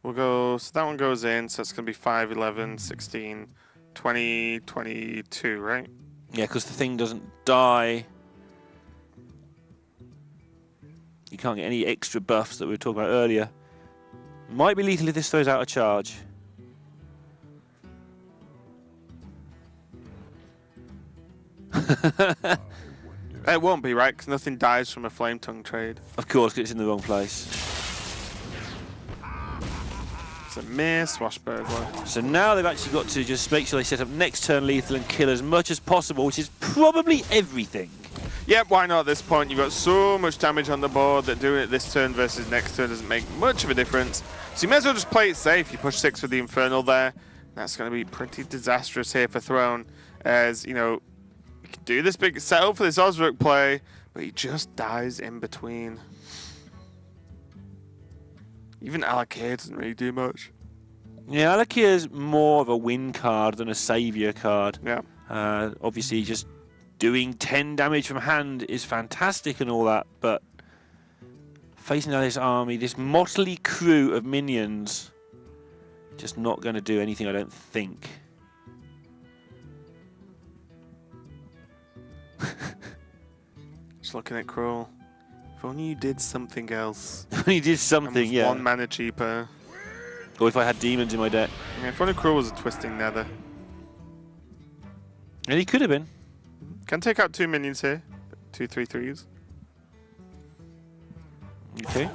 will go, so that one goes in, so it's going to be 5, 11, 16, 20, 22, right? Yeah, because the thing doesn't die. You can't get any extra buffs that we were talking about earlier. Might be lethal if this throws out a charge. It won't be, right? Because nothing dies from a Flame Tongue trade. Of course, because it's in the wrong place. It's a mere Swashbuckler. So now they've actually got to just make sure they set up next turn lethal and kill as much as possible, which is probably everything. Yep, why not at this point? You've got so much damage on the board that doing it this turn versus next turn doesn't make much of a difference. So you may as well just play it safe. You push 6 with the Infernal there. That's going to be pretty disastrous here for Throne, as, you know, you can do this big setup for this Osric play, but he just dies in between. Even Alakia doesn't really do much. Yeah, Alakia is more of a win card than a saviour card. Yeah. Obviously, just doing 10 damage from hand is fantastic and all that, but Facing down this army, this motley crew of minions, just not going to do anything, I don't think. Just looking at Cruel. If only you did something else. If only you did something, yeah. 1 mana cheaper. Or if I had demons in my deck. Yeah, if only Cruel was a Twisting Nether. And he could have been. Can take out 2 minions here. 2 3/3s. Okay.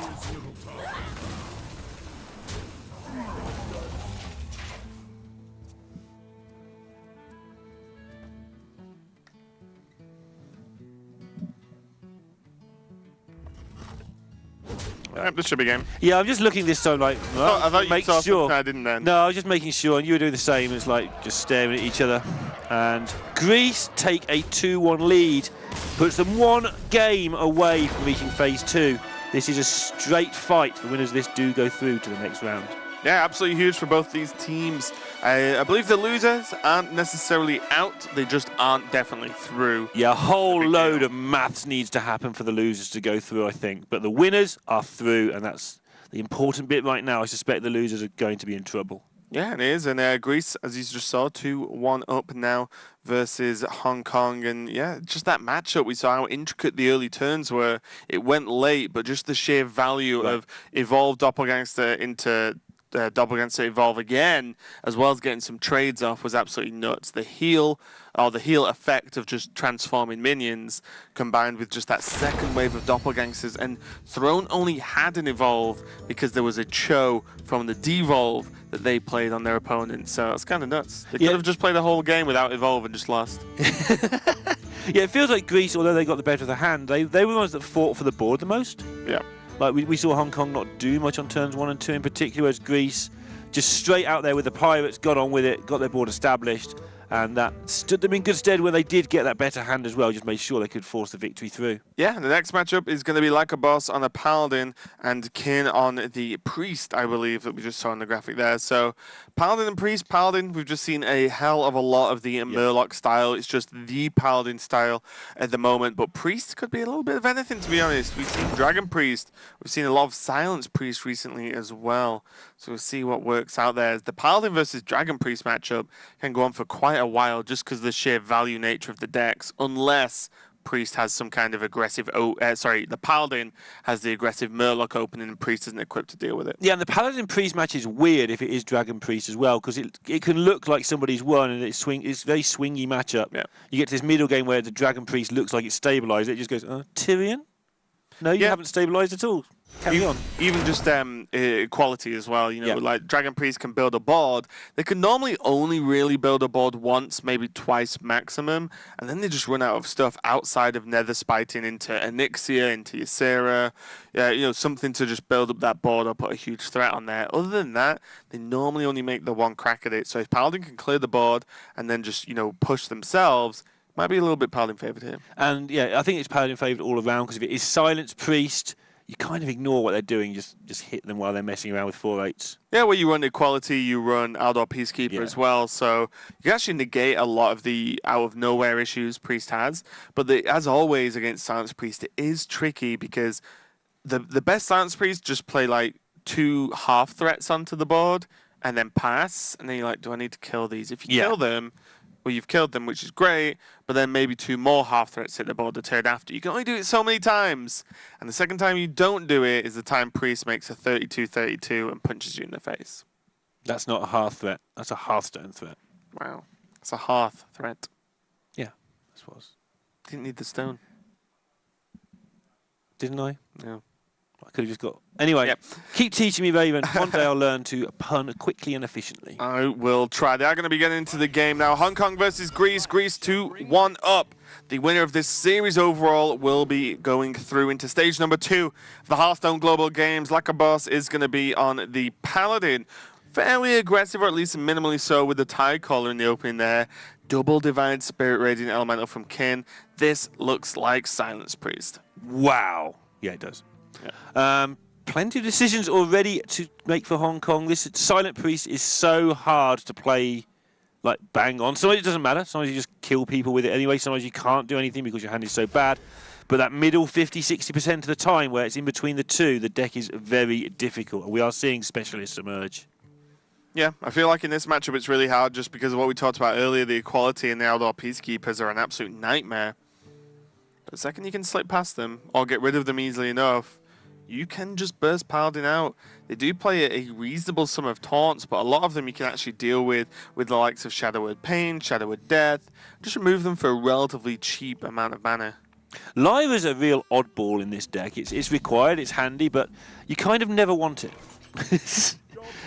Yep, this should be game. Yeah, I'm just looking this time like, well, I thought you make saw sure. something I didn't then. No, I was just making sure, and you were doing the same. It's like just staring at each other. And Greece take a 2-1 lead, puts them 1 game away from reaching phase 2. This is a straight fight. The winners of this do go through to the next round. Yeah, absolutely huge for both these teams. I believe the losers aren't necessarily out, they just aren't definitely through. Yeah, a whole load of maths needs to happen for the losers to go through, I think. But the winners are through, and that's the important bit right now. I suspect the losers are going to be in trouble. Yeah, it is. And Greece, as you just saw, 2-1 up now versus Hong Kong. And yeah, just that matchup, we saw how intricate the early turns were. It went late, but just the sheer value of evolved Doppelgangster into Doppelgangster evolve again, as well as getting some trades off, was absolutely nuts. The heal effect of just transforming minions combined with just that second wave of Doppelgangsters, and Throne only had an evolve because there was a Cho from the devolve that they played on their opponent, so it's kind of nuts. They could have just played the whole game without evolve and just lost. Yeah, it feels like Greece, although they got the better of the hand, they were the ones that fought for the board the most. Yeah. Like we saw Hong Kong not do much on turns 1 and 2 in particular, whereas Greece just straight out there with the pirates, got on with it, got their board established, and that stood them in good stead when they did get that better hand as well, just made sure they could force the victory through. Yeah, the next matchup is going to be Like a Boss on a Paladin and Kin on the Priest, I believe, that we just saw in the graphic there. So Paladin and Priest. Paladin, we've just seen a hell of a lot of the Murloc style. It's just the Paladin style at the moment, but Priest could be a little bit of anything, to be honest. We've seen Dragon Priest. We've seen a lot of Silence Priest recently as well. So we'll see what works out there. The Paladin versus Dragon Priest matchup can go on for quite a while just because of the sheer value nature of the decks, unless Priest has some kind of aggressive... the Paladin has the aggressive Murloc opening and Priest isn't equipped to deal with it. Yeah, and the Paladin Priest match is weird if it is Dragon Priest as well, because it can look like somebody's won, and it's a very swingy matchup. Yeah. You get to this middle game where the Dragon Priest looks like it's stabilised. It just goes, Tyrion? No, you haven't stabilised at all. Carry on. Even just quality as well, like Dragon Priest can build a board. They can normally only really build a board once, maybe twice maximum, and then they just run out of stuff outside of Nether Spiting into Onyxia, into Ysera, something to just build up that board or put a huge threat on there. Other than that, they normally only make the one crack at it. So if Paladin can clear the board and then just, push themselves, might be a little bit Paladin favoured here. And yeah, I think it's Paladin favoured all around, because if it is Silence Priest, you kind of ignore what they're doing, just hit them while they're messing around with 4/8s. Yeah, well, you run Equality, you run Outdoor Peacekeeper as well, so you can actually negate a lot of the out-of-nowhere issues Priest has. But as always against Silence Priest, it is tricky because the best Silence Priest just play like 2 half threats onto the board and then pass, and then you're like, do I need to kill these? If you kill them, well, you've killed them, which is great, but then maybe 2 more half threats hit the board the turn after. You can only do it so many times, and the second time you don't do it is the time Priest makes a 32-32 and punches you in the face. That's not a Hearth threat. That's a Hearthstone threat. Wow. It's a Hearth threat. Yeah, I suppose. Didn't need the stone. Didn't I? No. I could have just got... Anyway, keep teaching me, Raven. One day I'll learn to pun quickly and efficiently. I will try. They are going to be getting into the game now. Hong Kong versus Greece. Greece 2-1 up. The winner of this series overall will be going through into stage number 2 of the Hearthstone Global Games. Like a Boss is going to be on the Paladin. Fairly aggressive, or at least minimally so, with the Tide Caller in the opening there. Double Divine Spirit Radiant Elemental from Kin. This looks like Silence Priest. Wow. Yeah, it does. Yeah. Plenty of decisions already to make for Hong Kong. This Silent Priest is so hard to play, like, bang on. Sometimes it doesn't matter. Sometimes you just kill people with it anyway. Sometimes you can't do anything because your hand is so bad. But that middle 50-60% of the time where it's in between the two, the deck is very difficult. We are seeing specialists emerge. Yeah, I feel like in this matchup it's really hard just because of what we talked about earlier. The equality and the outdoor peacekeepers are an absolute nightmare. But the second you can slip past them or get rid of them easily enough, you can just burst Paladin out. They do play a reasonable sum of taunts, but a lot of them you can actually deal with the likes of Shadow Word Pain, Shadow Word Death. Just remove them for a relatively cheap amount of mana. Lyra's a real oddball in this deck. It's required, it's handy, but you kind of never want it.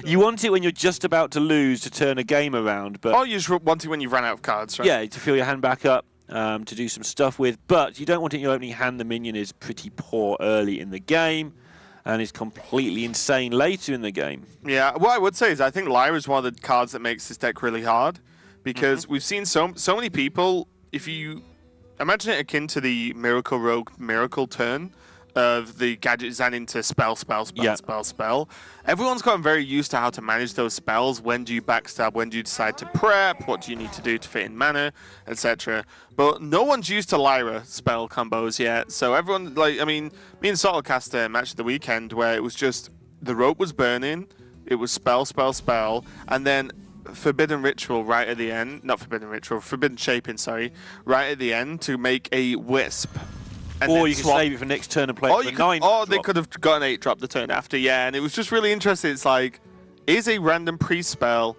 You want it when you're just about to lose to turn a game around, but or you just want it when you've run out of cards, right? Yeah, to fill your hand back up, to do some stuff with, but you don't want it in your opening hand. The minion is pretty poor early in the game and is completely insane later in the game. Yeah, what I would say is I think Lyra is one of the cards that makes this deck really hard because we've seen so many people, if you imagine it akin to the Miracle Rogue Miracle turn of the gadget design into spell. Everyone's gotten very used to how to manage those spells. When do you backstab? When do you decide to prep? What do you need to do to fit in mana, etc. But no one's used to Lyra spell combos yet. So everyone, like, I mean, me and Soto cast a match of the weekend where it was just the rope was burning, it was spell, and then Forbidden Ritual right at the end. Not Forbidden Ritual, Forbidden Shaping, sorry, right at the end to make a Wisp. Or you can save it for next turn and play it for 9. Or they could have got an 8-drop the turn after, yeah. And it was just really interesting. It's like, is a random pre-spell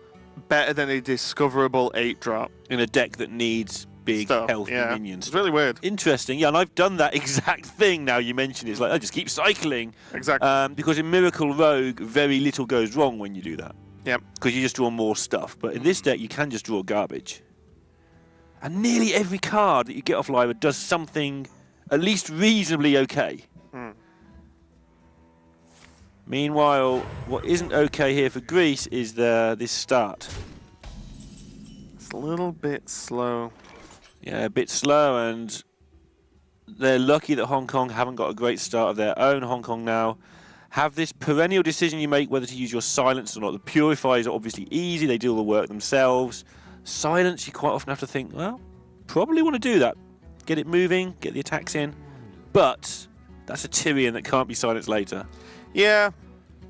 better than a discoverable 8-drop? In a deck that needs big, healthy minions. It's really weird. Interesting. Yeah, and I've done that exact thing now you mentioned it. It's like, I just keep cycling. Exactly. Because in Miracle Rogue, very little goes wrong when you do that. Yep. Because you just draw more stuff. But in this deck, you can just draw garbage. And nearly every card that you get off Lyra does something at least reasonably okay. Meanwhile, what isn't okay here for Greece is this start. It's a little bit slow. Yeah, a bit slow, and they're lucky that Hong Kong haven't got a great start of their own. Hong Kong now have this perennial decision you make whether to use your silence or not. The purifiers are obviously easy, they do all the work themselves. Silence, you quite often have to think, well, probably want to do that. Get it moving, get the attacks in. But that's a Tyrion that can't be silenced later. Yeah,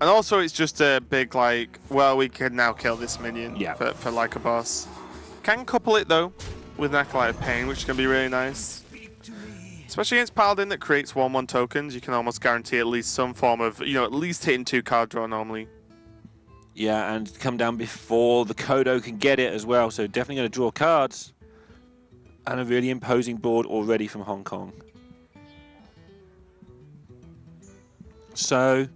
and also it's just a big, like, well, we can now kill this minion for like a boss. Can couple it, though, with an Acolyte of Pain, which is going to be really nice. Especially against Paladin that creates 1/1 tokens, you can almost guarantee at least some form of, at least hitting 2 card draw normally. Yeah, and come down before the Kodo can get it as well, so definitely going to draw cards. And a really imposing board already from Hong Kong. So,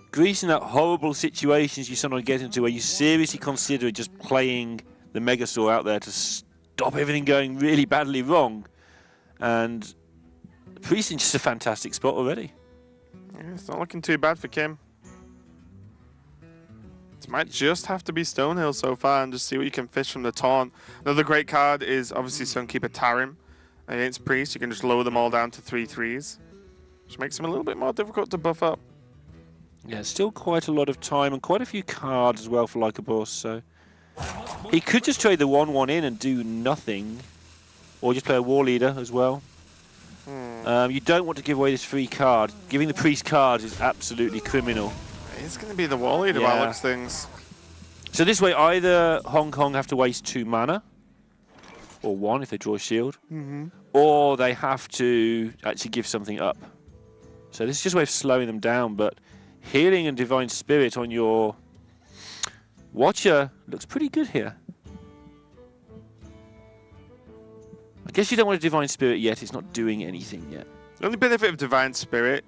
Greece in that horrible situations you sometimes get into where you seriously consider just playing the Megasaur out there to stop everything going really badly wrong. And Priest in just a fantastic spot already. Yeah, it's not looking too bad for Kim. It might just have to be Stonehill so far and just see what you can fish from the taunt. Another great card is obviously Sunkeeper Tarim. Against Priest, you can just lower them all down to 3/3s, which makes them a little bit more difficult to buff up. Yeah, still quite a lot of time and quite a few cards as well for Lycabos, so he could just trade the 1/1 in and do nothing, or just play a War Leader as well. You don't want to give away this free card. Giving the Priest cards is absolutely criminal. It's going to be the War Leader by looks things. So this way, either Hong Kong have to waste 2 mana, or 1 if they draw a shield, or they have to actually give something up. So this is just a way of slowing them down, but healing and Divine Spirit on your Watcher looks pretty good here. I guess you don't want a Divine Spirit yet, it's not doing anything yet. The only benefit of Divine Spirit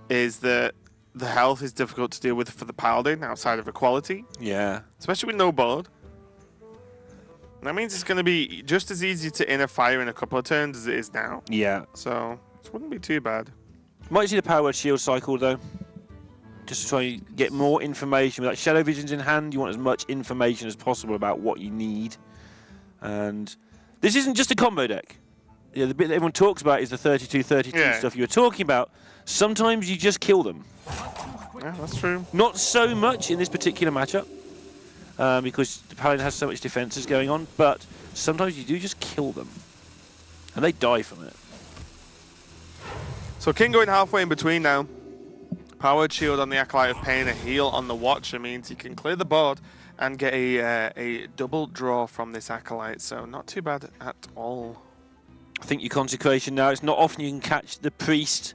is that the health is difficult to deal with for the Paladin outside of equality. Yeah. Especially with no board. That means it's going to be just as easy to inner fire in a couple of turns as it is now. Yeah. So, it wouldn't be too bad. Might see the Power Word Shield cycle, though. Just to try and get more information. With like Shadow Visions in hand, you want as much information as possible about what you need. And this isn't just a combo deck. Yeah, the bit that everyone talks about is the 32-32 stuff you were talking about. Sometimes you just kill them. Yeah, that's true. Not so much in this particular matchup, because the Paladin has so much defenses going on, but sometimes you do just kill them. And they die from it. So King going halfway in between now. Powered shield on the Acolyte of Pain, a heal on the Watcher means he can clear the board and get a double draw from this Acolyte, so not too bad at all. I think your Consecration now, it's not often you can catch the Priest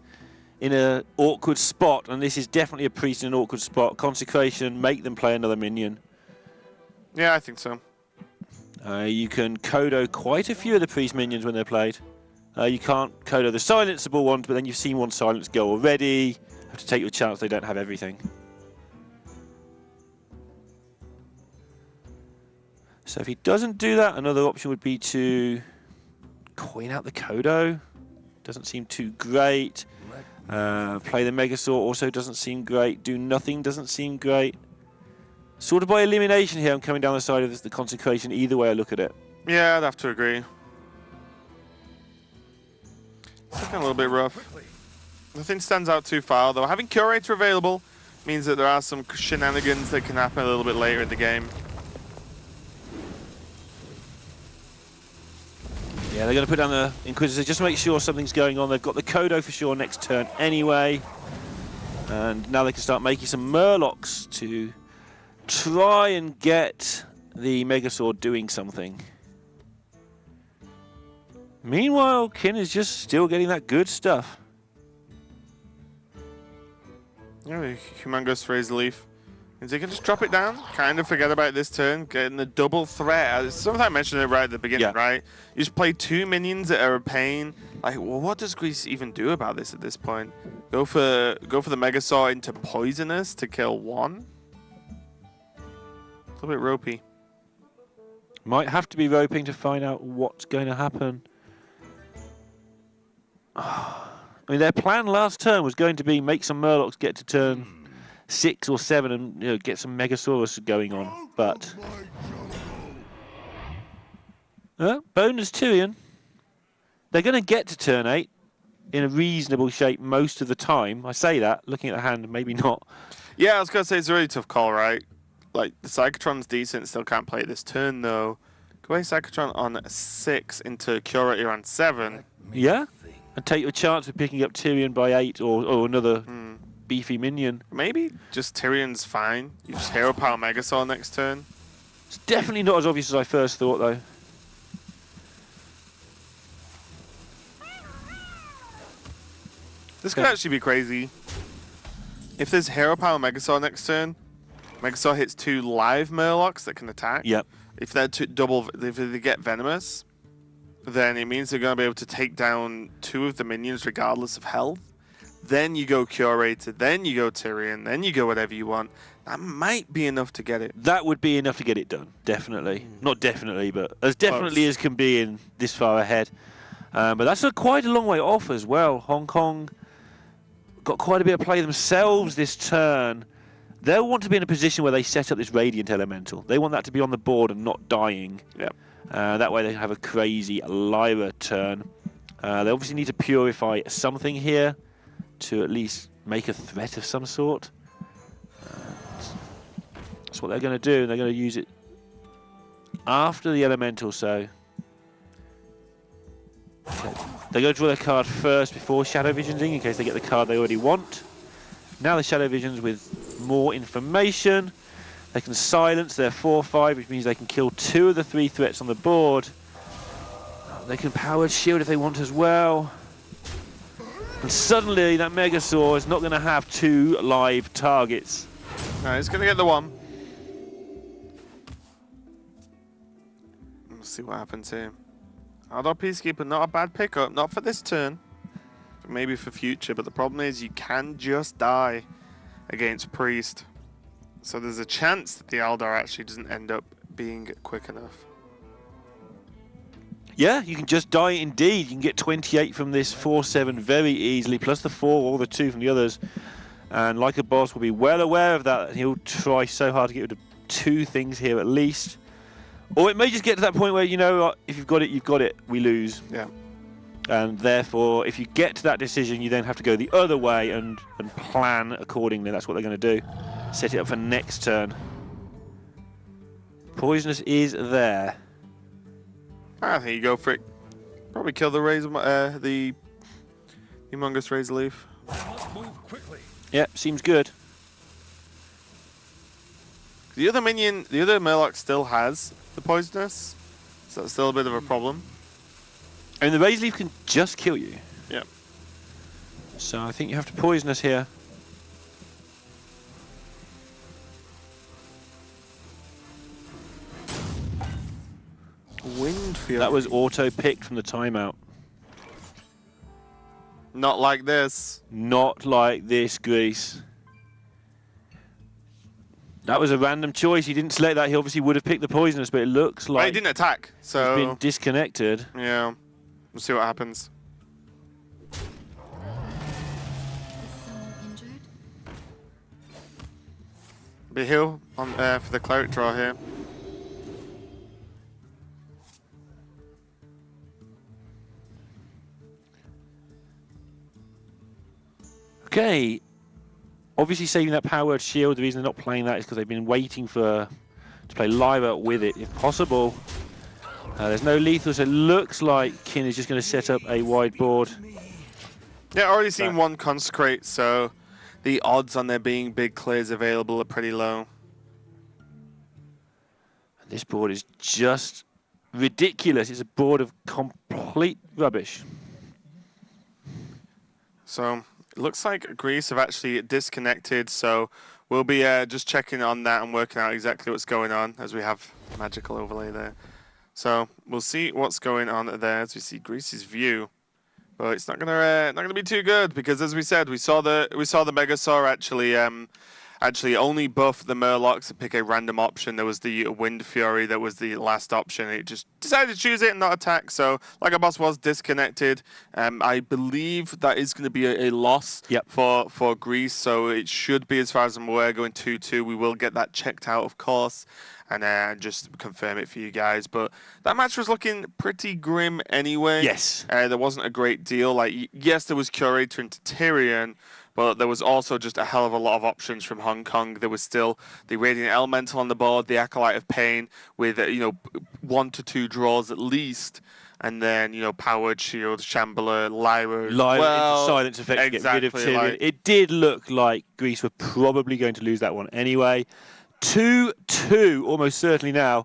in an awkward spot, and this is definitely a Priest in an awkward spot. Consecration, make them play another minion. Yeah, I think so. You can Kodo quite a few of the Priest minions when they're played. You can't Kodo the silenceable ones, but then you've seen one silence go already. Have to take your chance they don't have everything. So if he doesn't do that, another option would be to coin out the Kodo. Doesn't seem too great. Play the Megasaur also doesn't seem great. Do nothing doesn't seem great. Sort of by elimination here, I'm coming down the side of the Consecration either way I look at it. Yeah, I'd have to agree. It's looking a little bit rough. Nothing stands out too far, though. Having Curator available means that there are some shenanigans that can happen a little bit later in the game. Yeah, they're going to put down the Inquisitor just to make sure something's going on. They've got the Kodo for sure next turn anyway. And now they can start making some Murlocs to try and get the Megasaur doing something. Meanwhile, Kin is just still getting that good stuff. Yeah, Humongous Razor Leaf. Means they can just drop it down, kind of forget about this turn, getting the double threat. Something I mentioned it right at the beginning, right? You just play 2 minions that are a pain. Like, well, what does Grease even do about this at this point? Go for the Megasaur into Poisonous to kill 1? A little bit ropey. Might have to be roping to find out what's going to happen. I mean, their plan last turn was going to be make some Murlocs get to turn 6 or 7 and get some Megasaurus going on, but bonus Tyrion. They're going to get to turn 8 in a reasonable shape most of the time. I say that, looking at the hand, maybe not. Yeah, I was going to say it's a really tough call, right? Like, the Psychotron's decent, still can't play this turn, though. Go away Psychotron on 6 into Curator on 7. Yeah, and take your chance of picking up Tyrion by 8 or another beefy minion. Maybe just Tyrion's fine. You just Hero Power Megasaur next turn. It's definitely not as obvious as I first thought, though. This could actually be crazy. If there's Hero Power Megasaur next turn, Megasaur hits 2 live Murlocs that can attack. Yep. If they're if they get Venomous, then it means they're going to be able to take down 2 of the minions regardless of health. Then you go Curator, then you go Tyrion, then you go whatever you want. That might be enough to get it. That would be enough to get it done, definitely. Not definitely, but as definitely as can be in this far ahead. But that's quite a long way off as well. Hong Kong got quite a bit of play themselves this turn. They'll want to be in a position where they set up this Radiant Elemental. They want that to be on the board and not dying. Yep. That way they have a crazy Lyra turn. They obviously need to purify something here to at least make a threat of some sort. That's what they're going to do. They're going to use it after the Elemental, so... Okay. They're going to draw their card first before Shadow Visioning in case they get the card they already want. Now the Shadow Visions with more information. They can silence their 4/5, which means they can kill 2 of the 3 threats on the board. They can Powered Shield if they want as well. And suddenly that Megasaur is not going to have 2 live targets. No, he's going to get the 1. Let's see what happens here. Outdoor Peacekeeper, not a bad pickup. Not for this turn. But maybe for future. But the problem is you can just die against Priest. So there's a chance that the Aldar actually doesn't end up being quick enough. Yeah, you can just die indeed. You can get 28 from this 4/7 very easily, plus the 4 or the 2 from the others. And like a boss will be well aware of that. He'll try so hard to get rid of 2 things here at least. Or it may just get to that point where, you know, if you've got it, you've got it. We lose. Yeah. And therefore, if you get to that decision, you then have to go the other way and plan accordingly. That's what they're going to do. Set it up for next turn. Poisonous is there. I think you go for it. Probably kill the Razor, the Humongous Razor Leaf. I must move quickly. Yep, seems good. The other minion, the other Murloc still has the poisonous, so that's still a bit of a problem. And the Razor Leaf can just kill you. Yep. So I think you have to poison us here. Wind Fury. That was auto-picked from the timeout. Not like this. Not like this, Grease. That was a random choice. He didn't select that. He obviously would have picked the poisonous, but it looks like He didn't attack, so he's been disconnected. yeah. We'll see what happens. Is someone injured? Be heal on for the cleric draw here. Okay. Obviously saving that power word shield. The reason they're not playing that is because they've been waiting to play Lyra with it, if possible. There's no lethal, so it looks like Kin is just going to set up a wide board. Yeah, already seen one consecrate, so the odds on there being big clears available are pretty low. This board is just ridiculous. It's a board of complete rubbish. So it looks like Greece have actually disconnected, so we'll be just checking on that and working out exactly what's going on as we have magical overlay there. So we'll see what's going on there as we see Greece's view. But it's not gonna be too good because, as we said, we saw the Megasaur actually only buff the Murlocs and pick a random option. There was the Wind Fury that was the last option. It just decided to choose it and not attack. So like our boss was disconnected. I believe that is going to be a loss for Greece. So it should be, as far as I'm aware, going 2-2. We will get that checked out, of course, and just confirm it for you guys. But that match was looking pretty grim anyway. Yes. There wasn't a great deal. Like, yes, there was Curator into Tyrion, but there was also just a hell of a lot of options from Hong Kong. There was still the Radiant Elemental on the board, the Acolyte of Pain with 1 to 2 draws at least. And then, Powered Shield, Shambler, Lyra as well. Silence effect to get rid of Exactly, Tyrion. It did look like Greece were probably going to lose that one anyway. 2-2, almost certainly now.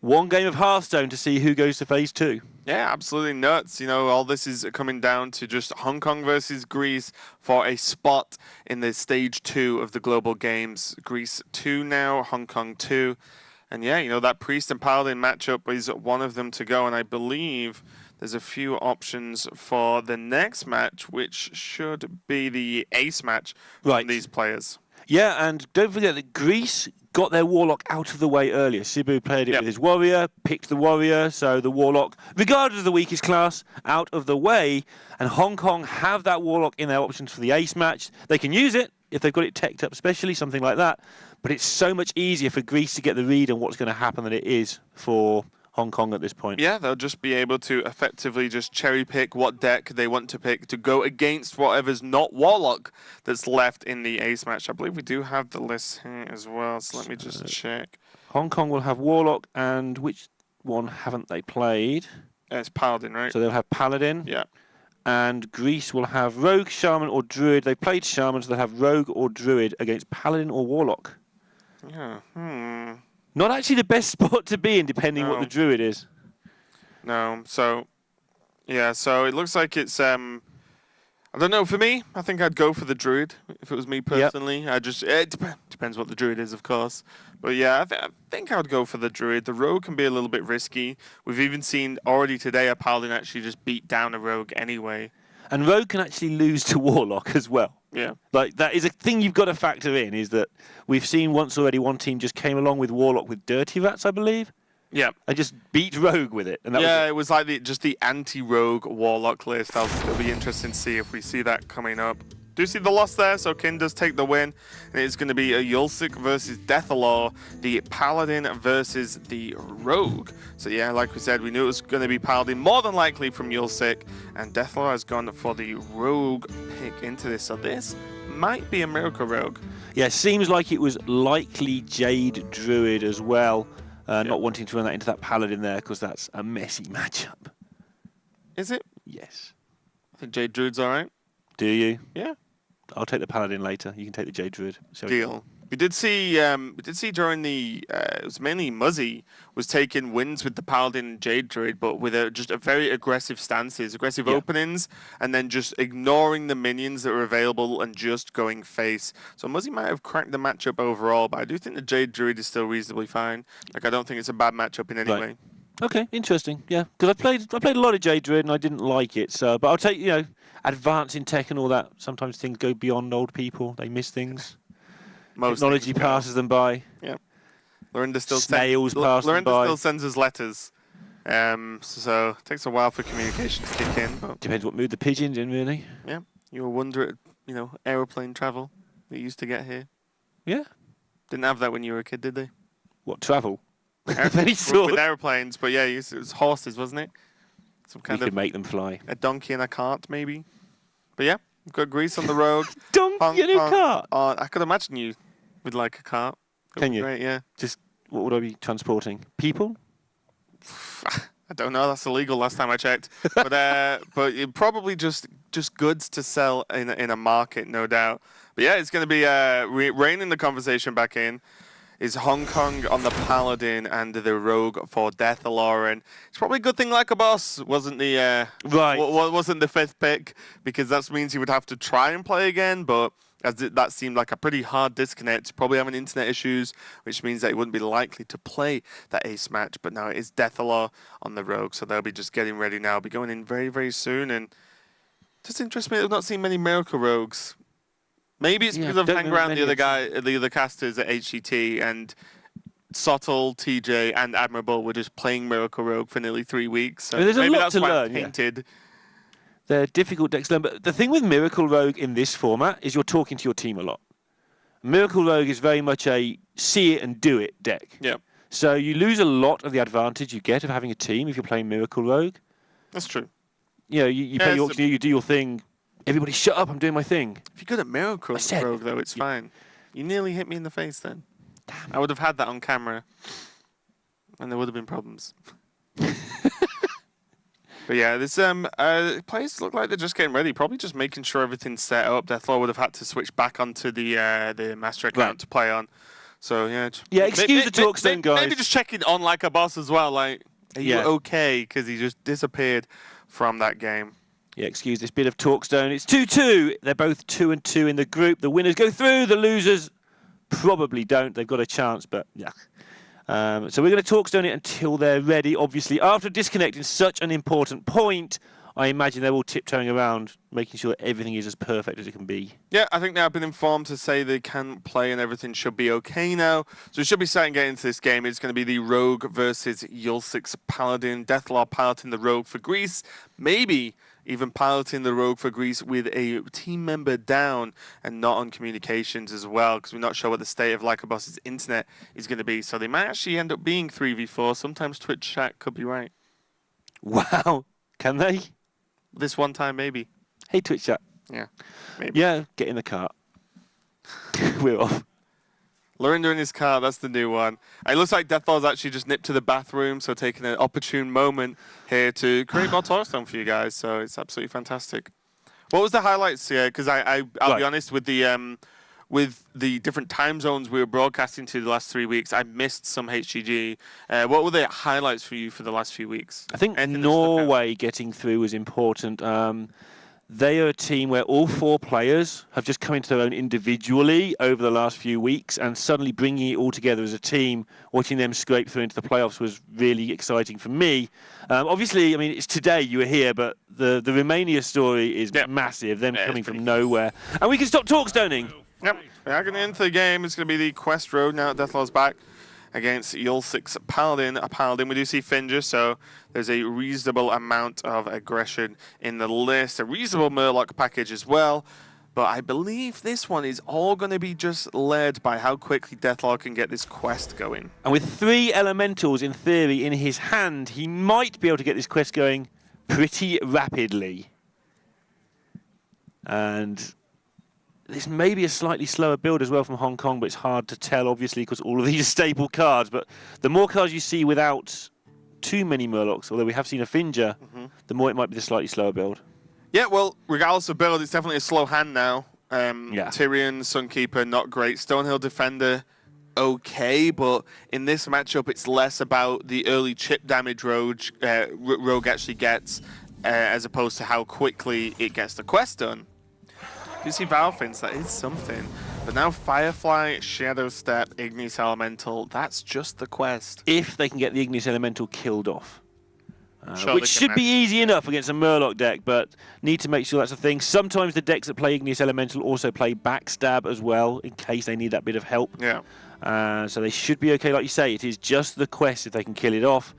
One game of Hearthstone to see who goes to phase 2. Yeah, absolutely nuts. All this is coming down to just Hong Kong versus Greece for a spot in the stage 2 of the global games. Greece 2 now, Hong Kong 2. And yeah, that Priest and Paladin matchup is one of them to go. And I believe there's a few options for the next match, which should be the ace match from these players. Yeah, and don't forget that Greece got their Warlock out of the way earlier. Sibu played it with his Warrior, picked the Warrior, so the Warlock, regardless of the weakest class, out of the way. And Hong Kong have that Warlock in their options for the ace match. They can use it if they've got it teched up, especially something like that. But it's so much easier for Greece to get the read on what's going to happen than it is for Hong Kong at this point. Yeah, they'll just be able to effectively just cherry pick what deck they want to pick to go against whatever's not Warlock that's left in the ace match. I believe we do have the list here as well, so let me just check. Hong Kong will have Warlock, and which one haven't they played? It's Paladin, right? So they'll have Paladin. Yeah. And Greece will have Rogue, Shaman, or Druid. They played Shaman, so they'll have Rogue or Druid against Paladin or Warlock. Yeah. Not actually the best spot to be in, depending what the Druid is. No. So, yeah. So it looks like it's. I don't know. For me, I think I'd go for the Druid if it was me personally. It depends what the Druid is, of course. But yeah, I think I would go for the Druid. The Rogue can be a little bit risky. We've even seen already today a Paladin actually just beat down a Rogue anyway. And Rogue can actually lose to Warlock as well. Yeah. Like, that is a thing you've got to factor in, is that we've seen once already one team just came along with Warlock with Dirty Rats, I believe. Yeah. And just beat Rogue with it. And that it was like the anti-Rogue Warlock list. It'll be interesting to see if we see that coming up. Do you see the loss there? So Kin does take the win. And it's going to be a Yulsik versus Deathalor, the Paladin versus the Rogue. So yeah, like we said, we knew it was going to be Paladin, more than likely from Yulsik. And Deathalor has gone for the Rogue pick into this. So this might be a Miracle Rogue. Yeah, seems like it was likely Jade Druid as well. Not wanting to run that into that Paladin there, because that's a messy matchup. Is it? Yes. I think Jade Druid's all right. Do you? Yeah. I'll take the Paladin later. You can take the Jade Druid. Deal. We did see during the it was mainly Muzzy was taking wins with the Paladin and Jade Druid, but with just a very aggressive stances, aggressive openings, and then just ignoring the minions that were available and just going face. So Muzzy might have cracked the matchup overall, but I do think the Jade Druid is still reasonably fine. Like I don't think it's a bad matchup in any way. Okay, interesting. Yeah, because I played a lot of Jade Druid and I didn't like it. So, but I'll take advance in tech and all that. Sometimes things go beyond old people. They miss things. Most Technology passes them by. Yeah. Lorinda still Snails pass them by. Lorinda still sends us letters. So it takes a while for communication to kick in. But depends what mood the pigeon's in, really. Yeah. You were wondering, aeroplane travel that used to get here. Yeah. Didn't have that when you were a kid, did they? What, travel? Of any sort? With aeroplanes, but yeah, it was horses, wasn't it? Some kind we could make them fly. A donkey and a cart, maybe. But yeah, we've got Greece on the road. Donkey and a cart? I could imagine you with like a cart. Can you? Great, yeah. Just, what would I be transporting? People? I don't know. That's illegal last time I checked. But probably just goods to sell in a market, no doubt. But yeah, it's going to be reining the conversation back in. Is Hong Kong on the Paladin and the Rogue for Deathalore, and it's probably a good thing like a boss wasn't the wasn't the 5th pick, because that means he would have to try and play again, but that seemed like a pretty hard disconnect, probably having internet issues, which means that he wouldn't be likely to play that ace match. But now it is Deathalore on the Rogue, so they'll be just getting ready now, be going in very, very soon. And just interests me, I've not seen many Miracle Rogues. Maybe it's because I've hung around the other casters at HCT, and Sottle, TJ, and Admirable were just playing Miracle Rogue for nearly 3 weeks. So there's maybe a lot that's to why learn. I'm tainted. They're difficult decks to learn, but the thing with Miracle Rogue in this format is you're talking to your team a lot. Miracle Rogue is very much a see it and do it deck. Yeah. So you lose a lot of the advantage you get of having a team if you're playing Miracle Rogue. That's true. You play your you do your thing. Everybody shut up, I'm doing my thing. If you're good at Miracle Rogue, though, it's fine. You nearly hit me in the face then. Damn. I would have had that on camera, and there would have been problems. But yeah, this players look like they're just getting ready, probably just making sure everything's set up. Deathalore would have had to switch back onto the master account to play on. So yeah. Excuse the talkstone, guys. Maybe just checking on like a boss as well. Like, are you okay? Because he just disappeared from that game. Yeah, excuse this bit of talkstone. It's 2-2. They're both 2-2 in the group. The winners go through. The losers probably don't. They've got a chance, but yeah. So we're going to talkstone it until they're ready. Obviously, after disconnecting such an important point, I imagine they're all tiptoeing around, making sure that everything is as perfect as it can be. Yeah, I think they have been informed to say they can play and everything should be okay now. So we should be starting getting into this game. It's going to be the Rogue versus Yulsix Paladin. Deathalore piloting the Rogue for Greece. Maybe even piloting the Rogue for Greece with a team member down and not on communications as well, because we're not sure what the state of Lycabos's internet is going to be. So they might actually end up being 3v4. Sometimes Twitch chat could be right. Wow. Can they? This one time, maybe. Hey, Twitch chat. Yeah, maybe. Yeah, get in the cart. We're off. Lorinda in his car, that's the new one. It looks like Deathlore's actually just nipped to the bathroom, so taking an opportune moment here to create more Hearthstone for you guys, so it's absolutely fantastic. What was the highlights here? Because I'll be honest, with the different time zones we were broadcasting to the last 3 weeks, I missed some HGG. What were the highlights for you for the last few weeks? I think Norway getting through was important. They are a team where all 4 players have just come into their own individually over the last few weeks, and suddenly bringing it all together as a team, watching them scrape through into the playoffs was really exciting for me. Obviously, I mean, it's today you were here, but the Romania story is massive, them coming from nowhere. And we can stop talkstoning. Yep, we are going to enter the game. It's going to be the Quest Road now. Deathlore's back against Yulsix Paladin. A Paladin, we do see Finger, so there's a reasonable amount of aggression in the list. A reasonable Murloc package as well. But I believe this one is all going to be just led by how quickly Deathalore can get this quest going. And with 3 elementals, in theory, in his hand, he might be able to get this quest going pretty rapidly. And this may be a slightly slower build as well from Hong Kong, but it's hard to tell, obviously, because all of these are staple cards. But the more cards you see without too many Murlocs, although we have seen a Finger, the more it might be the slightly slower build. Yeah, well, regardless of build, it's definitely a slow hand now. Yeah. Tyrion, Sunkeeper, not great. Stonehill Defender, okay, but in this matchup, it's less about the early chip damage Rogue actually gets, as opposed to how quickly it gets the quest done. You see Valfins, that is something. But now Firefly, Shadow Step, Ignis Elemental, that's just the quest. If they can get the Ignis Elemental killed off. Sure, Which should be easy enough against a Murloc deck, but need to make sure that's a thing. Sometimes the decks that play Ignis Elemental also play Backstab as well, in case they need that bit of help. Yeah. So they should be okay. Like you say, it is just the quest. If they can kill it off,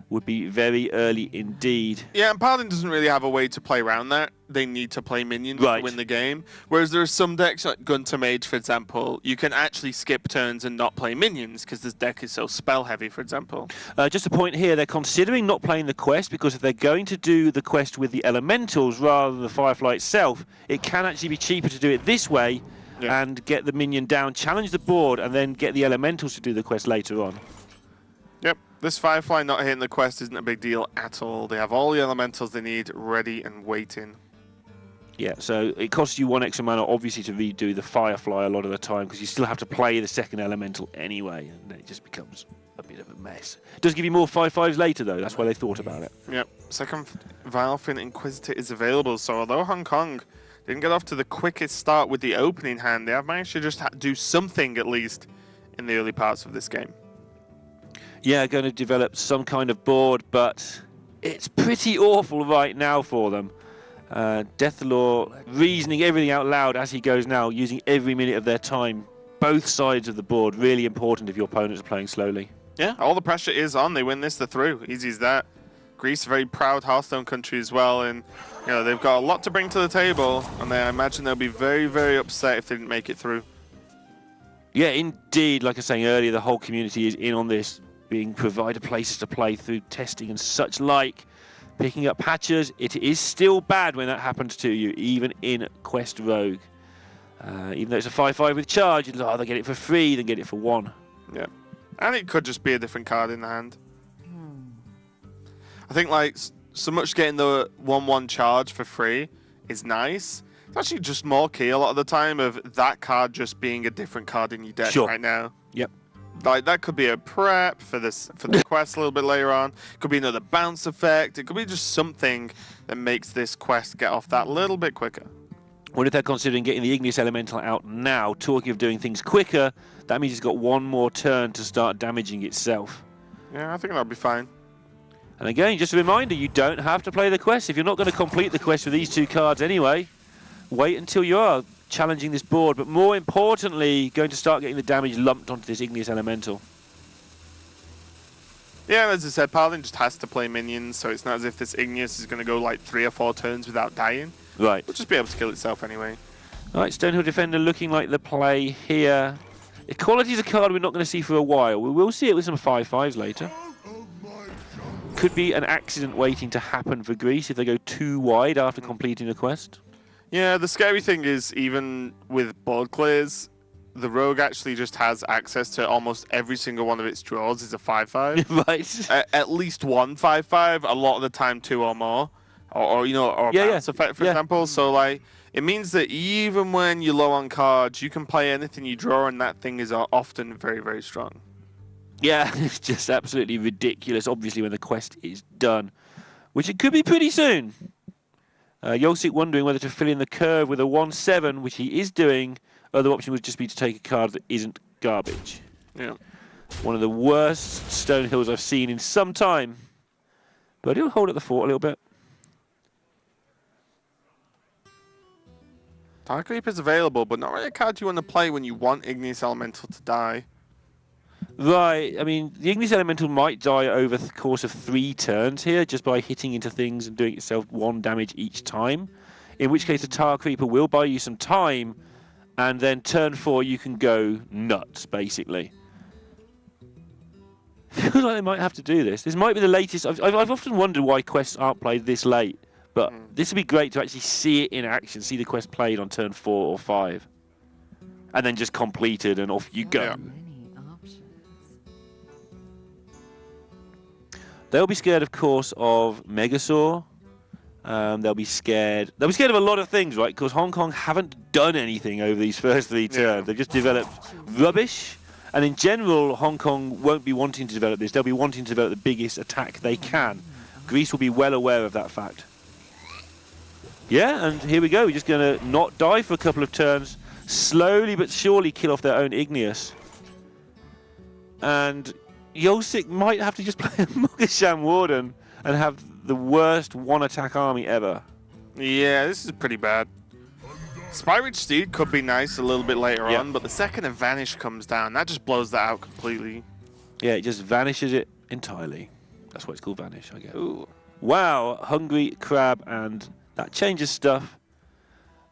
would be very early indeed. Yeah, and Paladin doesn't really have a way to play around that. They need to play minions to win the game. Whereas there are some decks, like Gunter Mage, for example, you can actually skip turns and not play minions because this deck is so spell heavy, for example. Just a point here, they're considering not playing the quest because if they're going to do the quest with the elementals rather than the Firefly itself, it can actually be cheaper to do it this way and get the minion down, challenge the board, and then get the elementals to do the quest later on. Yep, this Firefly not hitting the quest isn't a big deal at all. They have all the elementals they need ready and waiting. Yeah, so it costs you 1 extra mana, obviously, to redo the Firefly a lot of the time, because you still have to play the second elemental anyway, and it just becomes a bit of a mess. It does give you more 5/5s later, though. That's why they thought about it. Yep, second Valfin Inquisitor is available, so although Hong Kong didn't get off to the quickest start with the opening hand, they have managed to just do something, at least, in the early parts of this game. Yeah, going to develop some kind of board, but it's pretty awful right now for them. Deathlore reasoning everything out loud as he goes now, using every minute of their time. Both sides of the board, really important if your opponents are playing slowly. Yeah, all the pressure is on. They win this, they're through. Easy as that. Greece, very proud Hearthstone country as well, and you know they've got a lot to bring to the table, and I imagine they'll be very, very upset if they didn't make it through. Yeah, indeed. Like I was saying earlier, the whole community is in on this, being provided places to play through testing and such like. Picking up patches, it is still bad when that happens to you, even in Quest Rogue. Even though it's a 5/5 with charge, you'd rather get it for free than get it for 1. Yeah, and it could just be a different card in the hand. I think like so much getting the 1/1 charge for free is nice. It's actually just more key a lot of the time of that card just being a different card in your deck right now. Yep. Like that could be a prep for the quest a little bit later on. It could be another bounce effect. It could be just something that makes this quest get off that little bit quicker. What if they're considering getting the Ignis Elemental out now? Talking of doing things quicker, that means it's got 1 more turn to start damaging itself. Yeah, I think that'll be fine. And again, just a reminder, you don't have to play the quest. If you're not going to complete the quest with these 2 cards anyway, wait until you are challenging this board, but more importantly, going to start getting the damage lumped onto this Ignis Elemental. Yeah, as I said, Paladin just has to play minions, so it's not as if this Ignis is going to go like 3 or 4 turns without dying. Right. It'll just be able to kill itself anyway. All right, Stonehill Defender looking like the play here. Equality is a card we're not going to see for a while. We will see it with some 5/5s later. Could be an accident waiting to happen for Greece if they go too wide after completing a quest. Yeah, the scary thing is, even with board clears, the Rogue actually just has access to almost every single one of its draws is a 5/5. Right. At least 1 5/5, a lot of the time 2 or more. Or a bounce effect, for example. So, like, it means that even when you're low on cards, you can play anything you draw, and that thing is often very, very strong. Yeah, it's just absolutely ridiculous, obviously, when the quest is done, which it could be pretty soon. Yolsik wondering whether to fill in the curve with a 1/7, which he is doing. Other option would just be to take a card that isn't garbage. Yeah. One of the worst Stonehills I've seen in some time. But he'll hold at the fort a little bit. Dark Reaper is available, but not really a card you want to play when you want Ignis Elemental to die. Right, I mean, the Ignis Elemental might die over the course of 3 turns here, just by hitting into things and doing itself 1 damage each time. In which case, the Tar Creeper will buy you some time, and then turn 4 you can go nuts, basically. Feels like they might have to do this. This might be the latest. I've often wondered why quests aren't played this late, but this would be great to actually see it in action, see the quest played on turn 4 or 5, and then just completed and off you go. Yeah. They'll be scared, of course, of Megasaur, They'll be scared. They'll be scared of a lot of things, right? Because Hong Kong haven't done anything over these first 3 turns. They've just developed rubbish. And in general, Hong Kong won't be wanting to develop this. They'll be wanting to develop the biggest attack they can. Greece will be well aware of that fact. Yeah, and here we go. We're just going to not die for a couple of turns. Slowly but surely kill off their own Igneous. And Yolsik might have to just play a Mogasham Warden and have the worst one-attack army ever. Yeah, this is pretty bad. Spike Steed could be nice a little bit later on, but the second a Vanish comes down, that just blows that out completely. Yeah, it just vanishes it entirely. That's why it's called Vanish, I guess. Ooh. Wow, Hungry Crab, and that changes stuff.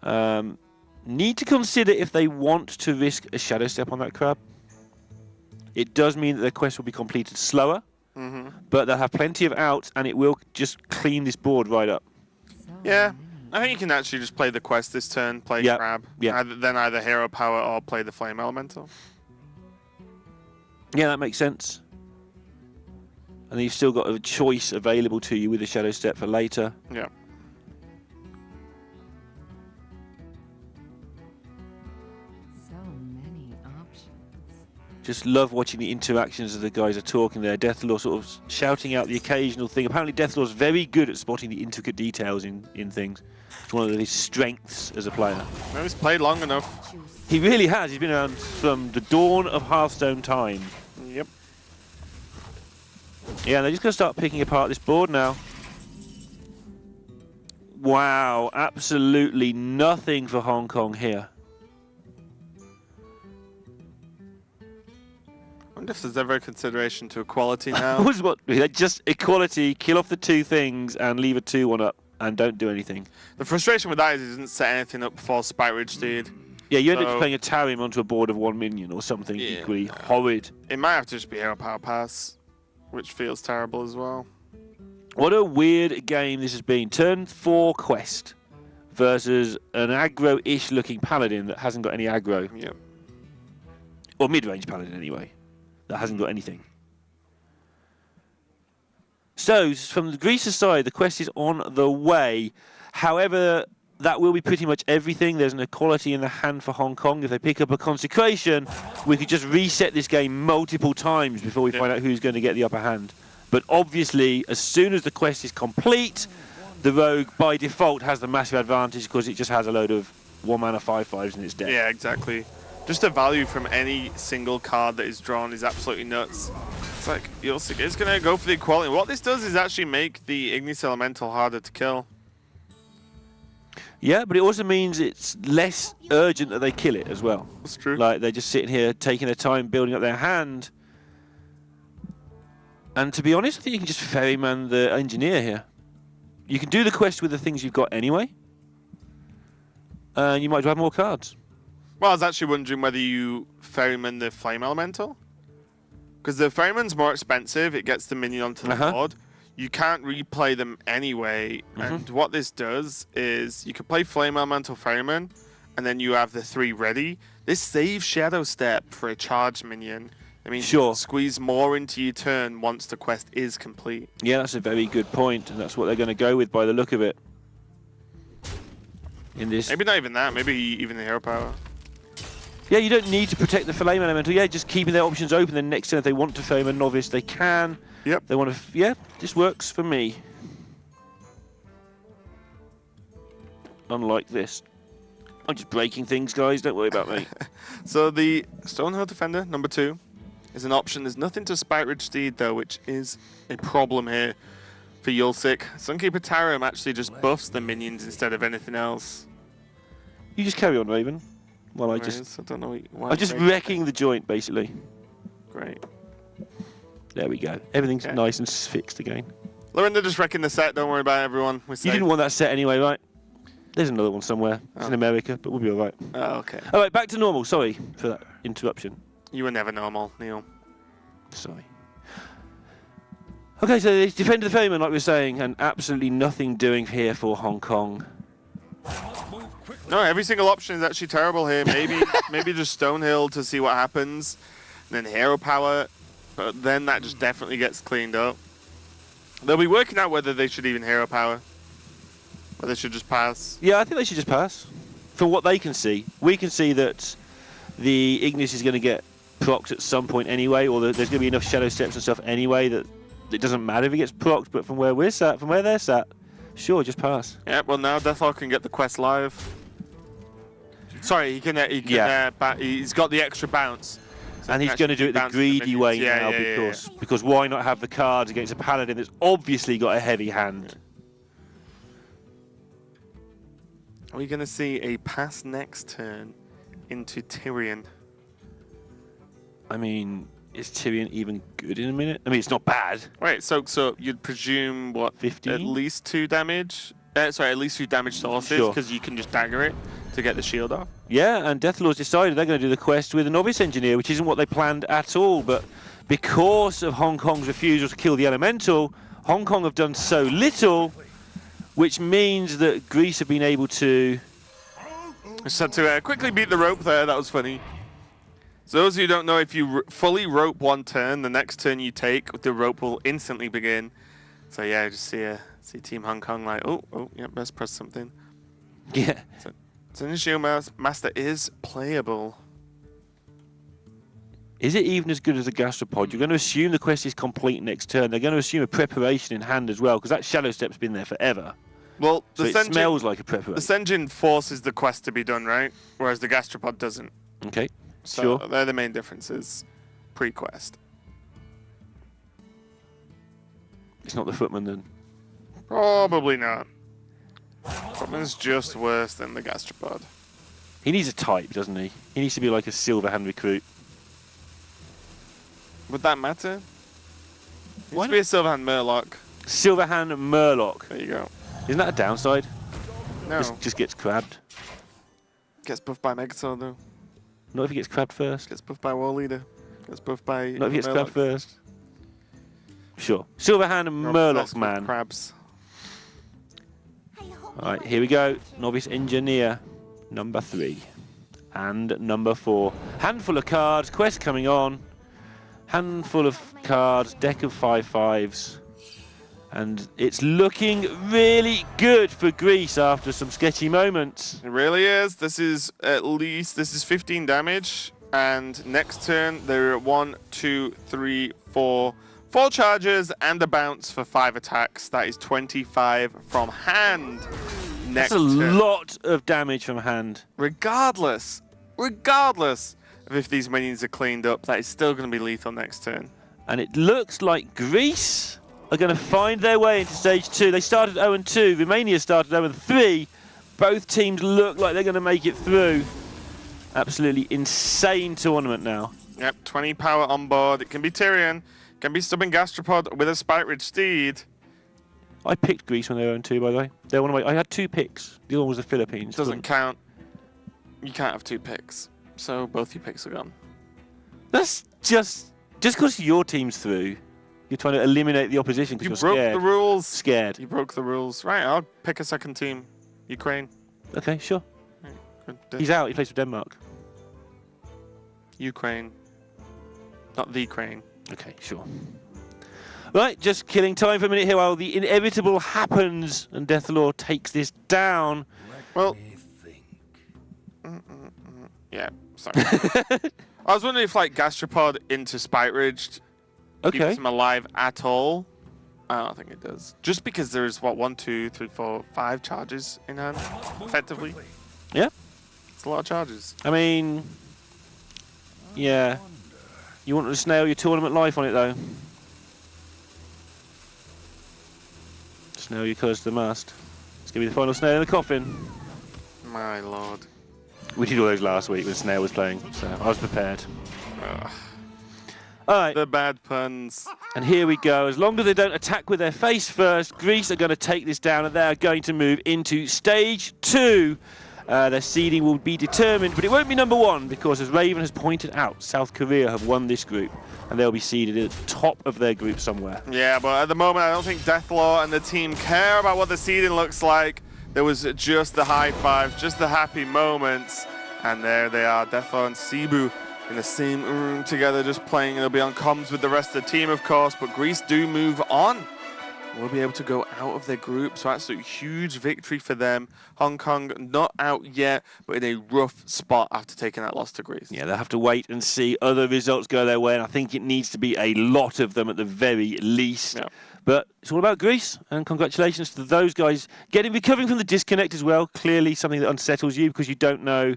Need to consider if they want to risk a Shadow Step on that Crab. It does mean that their quest will be completed slower, but they'll have plenty of outs, and it will just clean this board right up. Yeah, I think you can actually just play the quest this turn, play Crab, then either Hero Power or play the Flame Elemental. Yeah, that makes sense. And then you've still got a choice available to you with the Shadow Step for later. Yeah. So many options. Just love watching the interactions as the guys are talking there. Deathlord sort of shouting out the occasional thing. Apparently Deathlord's very good at spotting the intricate details in things. It's one of his strengths as a player. Well, he's played long enough. He really has. He's been around from the dawn of Hearthstone time. Yep. Yeah, they're just going to start picking apart this board now. Wow, absolutely nothing for Hong Kong here. I wonder if there's ever a consideration to equality now. Was what? Just equality, kill off the 2 things and leave a 2-1 up and don't do anything. The frustration with that is he doesn't set anything up before Spike Ridge Steed. Yeah, you end up just playing a Tarim onto a board of 1 minion or something equally horrid. It might have to just be Hero Power Pass, which feels terrible as well. What a weird game this has been. Turn 4 quest versus an aggro-ish looking Paladin that hasn't got any aggro. Yep. Or mid-range Paladin anyway, that hasn't got anything. So, from the Greece's side, the quest is on the way. However, that will be pretty much everything. There's an equality in the hand for Hong Kong. If they pick up a Consecration, we could just reset this game multiple times before we find out who's going to get the upper hand. But obviously, as soon as the quest is complete, the Rogue, by default, has the massive advantage because it just has a load of 1-mana 5/5s in its deck. Yeah, exactly. Just the value from any single card that is drawn is absolutely nuts. It's like, Yolsik is going to go for the equality. What this does is actually make the Ignis Elemental harder to kill. Yeah, but it also means it's less urgent that they kill it as well. That's true. Like, they're just sitting here taking their time building up their hand. And to be honest, I think you can just ferryman the engineer here. You can do the quest with the things you've got anyway. And you might have more cards. Well, I was actually wondering whether you ferryman the Flame Elemental. Because the ferryman's more expensive, it gets the minion onto the board. You can't replay them anyway, and what this does is you can play Flame Elemental Ferryman, and then you have the 3 ready. This saves Shadow Step for a charge minion. I mean, you can squeeze more into your turn once the quest is complete. Yeah, that's a very good point, and that's what they're going to go with by the look of it. In this, maybe not even that. Maybe even the Hero Power. Yeah, you don't need to protect the Flame Elemental. Yeah, just keeping their options open. Then next turn, if they want to frame a Novice, they can. Yep. They want to. Yeah, this works for me. Unlike this, I'm just breaking things, guys. Don't worry about me. So the Stonehill Defender number 2 is an option. There's nothing to Spike Ridge Steed though, which is a problem here for Yolsik. Sunkeeper Tarim actually just buffs the minions instead of anything else. You just carry on, Raven. Well, I don't know why. I'm just wrecking the joint, basically. Great. There we go. Everything's nice and fixed again. Lorinda just wrecking the set. Don't worry about it, everyone. We're safe. You didn't want that set anyway, right? There's another one somewhere. It's in America, but we'll be all right. Oh, okay. All right, back to normal. Sorry for that interruption. You were never normal, Neil. Sorry. Okay, so they defended the ferryman, like we were saying, and absolutely nothing doing here for Hong Kong. No, every single option is actually terrible here. Maybe just Stonehill to see what happens, and then Hero Power, but then that just definitely gets cleaned up. They'll be working out whether they should even Hero Power. But they should just pass. Yeah, I think they should just pass. From what they can see, we can see that the Ignis is going to get procced at some point anyway, or there's going to be enough shadow steps and stuff anyway that it doesn't matter if it gets procced. But from where we're sat, from where they're sat, sure, just pass. Yeah, well now Deathlord can get the quest live. Sorry, he's got the extra bounce. So And he's going to do it the greedy way now because why not have the cards against a Paladin that's obviously got a heavy hand? Are we going to see a pass next turn into Tyrion? I mean, is Tyrion even good in a minute? I mean, it's not bad. Right, so you'd presume, what, 15? At least 2 damage? Sorry, at least 2 damage sources, because you can just dagger it to get the shield off. Yeah, and Deathlord's decided they're going to do the quest with a Novice Engineer, which isn't what they planned at all, but because of Hong Kong's refusal to kill the Elemental, Hong Kong have done so little, which means that Greece have been able to... Just had to quickly beat the rope there, that was funny. So those of you who don't know, if you fully rope one turn, the next turn you take, the rope will instantly begin. So yeah, just see Team Hong Kong like, oh, yeah, best press something. Yeah. So Initial Master is playable. Is it even as good as the Gastropod? You're going to assume the quest is complete next turn. They're going to assume a preparation in hand as well, because that Shadow Step's been there forever. Well, so it smells like a preparation. The Senjin forces the quest to be done, right? Whereas the Gastropod doesn't. Okay, so sure. They're the main differences pre-quest. It's not the Footman then? Probably not. Footman's just worse than the Gastropod. He needs a type, doesn't he? He needs to be like a Silverhand recruit. Would that matter? He needs to be a Silverhand Murloc. Silverhand Murloc. There you go. Isn't that a downside? No. Just gets crabbed. Gets buffed by Megazord though. Not if he gets crabbed first. Gets buffed by War Leader. Gets buffed by... Not if he gets crabbed first. Sure. Silverhand Murloc man. Crabs. Alright, here we go. Novice Engineer, number 3. And number 4. Handful of cards, quest coming on. Handful of cards, deck of 5/5s. And it's looking really good for Greece after some sketchy moments. It really is. This is 15 damage. And next turn, there are 1, 2, 3, 4 charges and a bounce for 5 attacks. That is 25 from hand. Next That's a lot of damage from hand. Regardless of if these minions are cleaned up, that is still going to be lethal next turn. And it looks like Greece are going to find their way into stage 2. They started 0-2. Romania started 0-3. Both teams look like they're going to make it through. Absolutely insane tournament now. Yep, 20 power on board. It can be Tyrion. It can be Stubborn Gastropod with a Spite Ridge Steed. I picked Greece when they were 0-2, by the way. They're one of my. I had 2 picks. The other one was the Philippines. Doesn't count. You can't have 2 picks. So both your picks are gone. That's just because your team's through, you're trying to eliminate the opposition because you're scared. You broke the rules. Scared. You broke the rules. Right, I'll pick a second team. Ukraine. Okay, sure. Right, he's out. He plays for Denmark. Ukraine. Not the Ukraine. Okay, sure. Right, just killing time for a minute here while the inevitable happens and Deathlord takes this down. Well, yeah, sorry. I was wondering if, like, Gastropod into Spite Ridge keeps him alive at all. I don't think it does. Just because there's, what, 1, 2, 3, 4, 5 charges in hand, effectively. Yeah. It's a lot of charges. I mean, yeah. You want to snail your tournament life on it, though. Snail your colours to the mast. It's going to be the final snail in the coffin. My lord. We did all those last week when Snail was playing, so I was prepared. Ugh. All right. The bad puns. And here we go. As long as they don't attack with their face first, Greece are going to take this down and they are going to move into stage 2. Their seeding will be determined, but it won't be number 1 because, as Raven has pointed out, South Korea have won this group and they'll be seeded at the top of their group somewhere. Yeah, but at the moment, I don't think Deathlord and the team care about what the seeding looks like. There was just the high fives, just the happy moments. And there they are, Deathlord and Cebu in the same room together, just playing. They'll be on comms with the rest of the team, of course, but Greece do move on. will be able to go out of their group. So absolutely huge victory for them. Hong Kong not out yet, but in a rough spot after taking that loss to Greece. Yeah, they'll have to wait and see other results go their way, and I think it needs to be a lot of them at the very least. Yeah. But it's all about Greece, and congratulations to those guys recovering from the disconnect as well. Clearly something that unsettles you because you don't know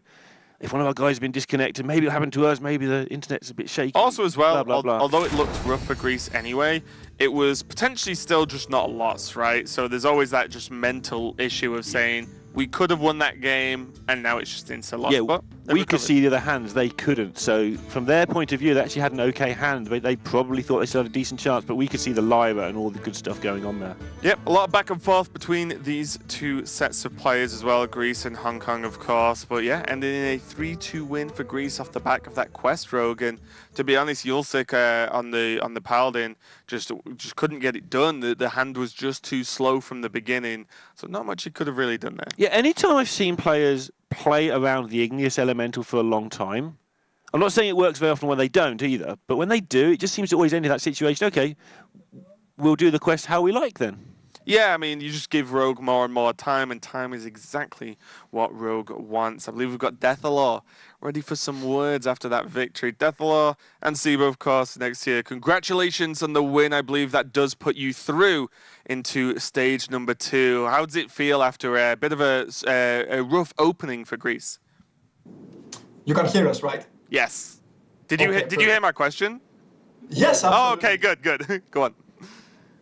if one of our guys has been disconnected. Maybe it'll happen to us. Maybe the internet's a bit shaky. Also as well, blah, blah, blah. although it looked rough for Greece anyway, it was potentially still just not a loss, right? So there's always that just mental issue of saying, we could have won that game, and now it's just instant loss. Yeah, but we could see the other hands, they couldn't. So from their point of view, they actually had an okay hand. They probably thought they still had a decent chance, but we could see the Lyra and all the good stuff going on there. Yep, a lot of back and forth between these two sets of players as well, Greece and Hong Kong, of course. But yeah, ending in a 3-2 win for Greece off the back of that quest rogue. And to be honest, Yulsik on the Paladin just couldn't get it done. The hand was just too slow from the beginning, so not much he could have really done there. Yeah, anytime I've seen players play around the Igneous Elemental for a long time, I'm not saying it works very often when they don't either, but when they do, it just seems to always end in that situation. Okay, we'll do the quest how we like then. Yeah, I mean, you just give Rogue more and more time, and time is exactly what Rogue wants. I believe we've got Deathalor ready for some words after that victory. Deathalor and Sibo, of course, next year. Congratulations on the win. I believe that does put you through into stage number 2. How does it feel after a bit of a rough opening for Greece? You can hear us, right? Yes. Did you hear my question? Yes, absolutely. Oh, okay, good. Go on.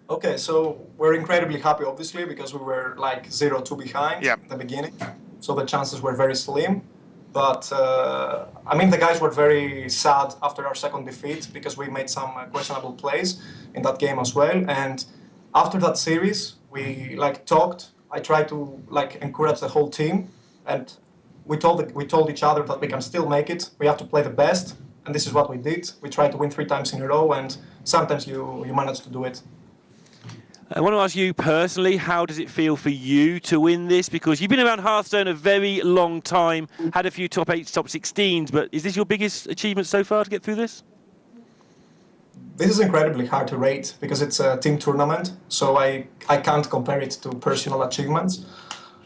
Okay, so we're incredibly happy, obviously, because we were like 0-2 behind at the beginning. So the chances were very slim. But, I mean, the guys were very sad after our second defeat because we made some questionable plays in that game as well. And after that series, we talked. I tried to encourage the whole team. And we told each other that we can still make it. We have to play the best. And this is what we did. We tried to win 3 times in a row. And sometimes you manage to do it. I want to ask you personally, how does it feel for you to win this? Because you've been around Hearthstone a very long time, had a few top 8s, top 16s, but is this your biggest achievement so far to get through this? This is incredibly hard to rate because it's a team tournament, so I can't compare it to personal achievements.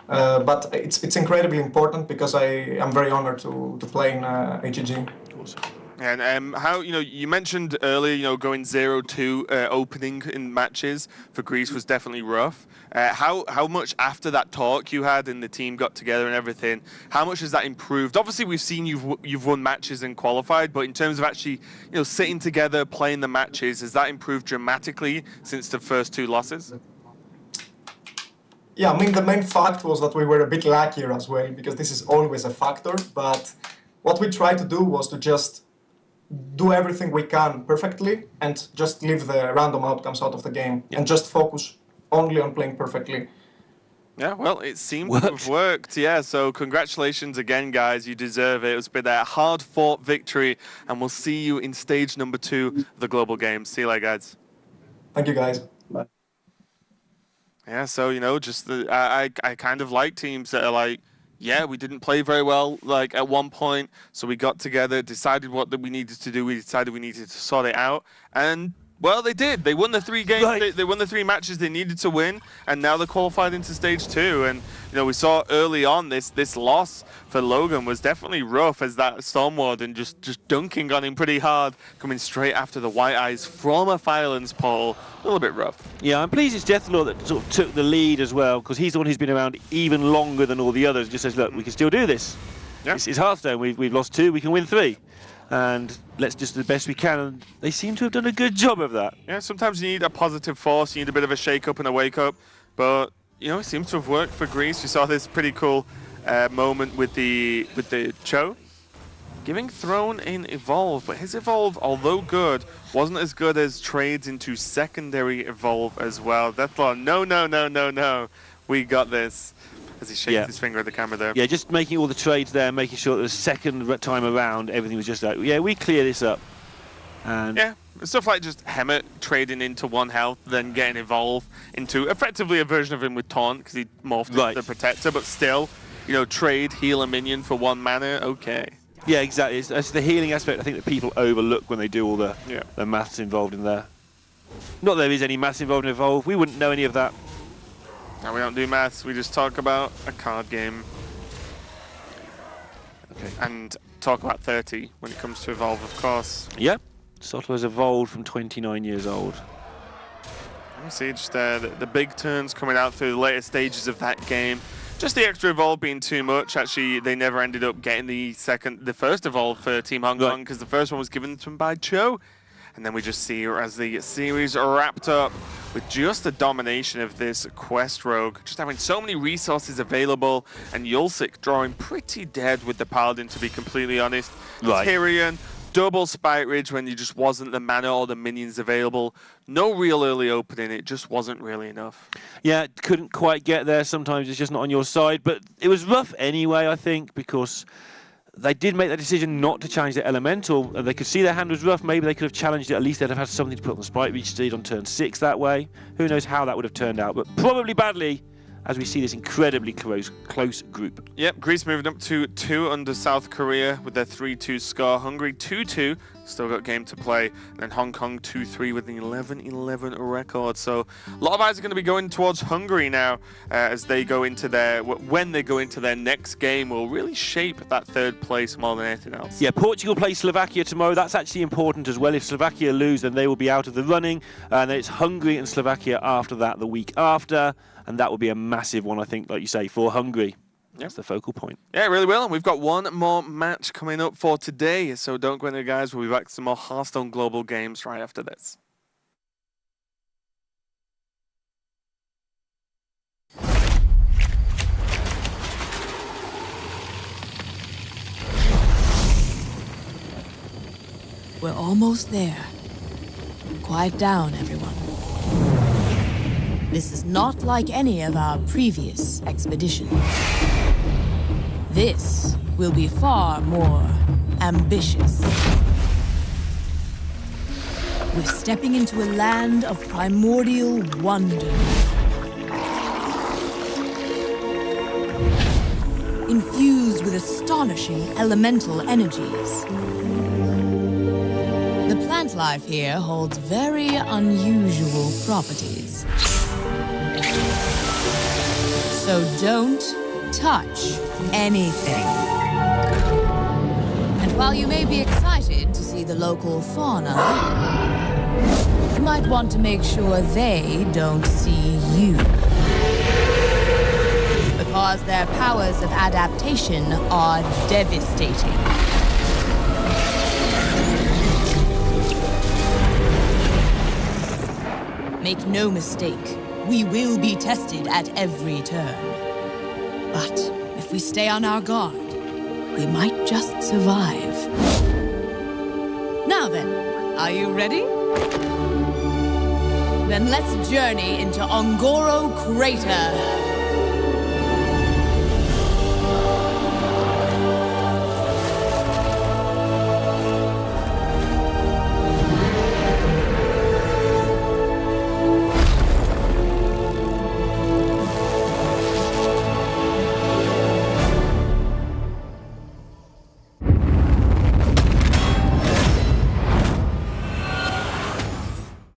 But it's incredibly important because I am very honored to play in HEG. Awesome. And how, you mentioned earlier, going 0-2 opening in matches for Greece was definitely rough. How much after that talk you had and the team got together and everything, how much has that improved? Obviously, we've seen you've won matches and qualified, but in terms of actually, sitting together, playing the matches, has that improved dramatically since the first 2 losses? Yeah, I mean, the main fact was that we were a bit luckier as well, because this is always a factor. But what we tried to do was to just do everything we can perfectly and just leave the random outcomes out of the game and just focus only on playing perfectly. Yeah, well, it seemed to have worked. Yeah, so congratulations again, guys. You deserve it. It's been a hard-fought victory, and we'll see you in stage number 2 of the Global Games. See you later, guys. Thank you, guys. Bye. Yeah, so, just I kind of like teams that are like, yeah, we didn't play very well, at one point, so we got together, decided what we needed to do. We decided we needed to sort it out, and well, they did. They won the 3 games. Right. They won the 3 matches they needed to win, and now they're qualified into stage 2. And we saw early on this loss for Logan was definitely rough, as that Stormwarden just dunking on him pretty hard, coming straight after the White Eyes from a Firelands pole. A little bit rough. Yeah, I'm pleased it's Deathalor that sort of took the lead as well, because he's the one who's been around even longer than all the others. Just says, look, we can still do this. Yeah. It's Hearthstone. We've lost 2, we can win 3. And let's just do the best we can, and they seem to have done a good job of that. Yeah, sometimes you need a positive force, you need a bit of a shake-up and a wake-up, but, it seems to have worked for Greece. You saw this pretty cool moment with the Cho, giving Throne in Evolve, but his Evolve, although good, wasn't as good as trades into secondary Evolve as well. Deathalor, no, we got this. As he shakes his finger at the camera there. Yeah, just making all the trades there, making sure that the second time around, everything was just like, yeah, we clear this up. And yeah, stuff like just Hemmet trading into 1 health, then getting Evolve into effectively a version of him with Taunt, because he morphed into the Protector, but still, trade, heal a minion for 1 mana, okay. Yeah, exactly. It's the healing aspect I think that people overlook when they do all the maths involved in there. Not that there is any maths involved in Evolve. We wouldn't know any of that. No, we don't do maths. We just talk about a card game. Okay. And talk about 30 when it comes to Evolve, of course. Yeah. Sotlo has evolved from 29 years old. You see just the big turns coming out through the later stages of that game. Just the extra Evolve being too much. Actually, they never ended up getting the first Evolve for Team Hong Kong because the first one was given to them by Cho. And then we just see as the series wrapped up with just the domination of this Quest Rogue, just having so many resources available, and Yulsik drawing pretty dead with the Paladin, to be completely honest. Right. Tyrion, double Spike Ridge when there just wasn't the mana or the minions available. No real early opening, it just wasn't really enough. Yeah, couldn't quite get there. Sometimes it's just not on your side, but it was rough anyway, I think, because they did make the decision not to challenge the elemental, and they could see their hand was rough. Maybe they could have challenged it. At least they'd have had something to put on the Sprite Reach Steed on turn 6 that way. Who knows how that would have turned out, but probably badly, as we see this incredibly close group. Yep, Greece moving up to 2 under South Korea with their 3-2 score. Hungary 2-2, still got game to play. And then Hong Kong 2-3 with an 11-11 record. So a lot of eyes are going to be going towards Hungary now as they go into when they go into their next game will really shape that third place more than anything else. Yeah, Portugal plays Slovakia tomorrow. That's actually important as well. If Slovakia lose, then they will be out of the running. And then it's Hungary and Slovakia after that the week after. And that will be a massive one, I think, like you say, for Hungary. That's the focal point. Yeah, it really will. And we've got one more match coming up for today. So don't go anywhere, guys. We'll be back to some more Hearthstone Global games right after this. We're almost there. Quiet down, everyone. This is not like any of our previous expeditions. This will be far more ambitious. We're stepping into a land of primordial wonder. Infused with astonishing elemental energies. The plant life here holds very unusual properties. So don't touch anything. And while you may be excited to see the local fauna, you might want to make sure they don't see you. Because their powers of adaptation are devastating. Make no mistake, we will be tested at every turn. But if we stay on our guard, we might just survive. Now then, are you ready? Then let's journey into Ongoro Crater.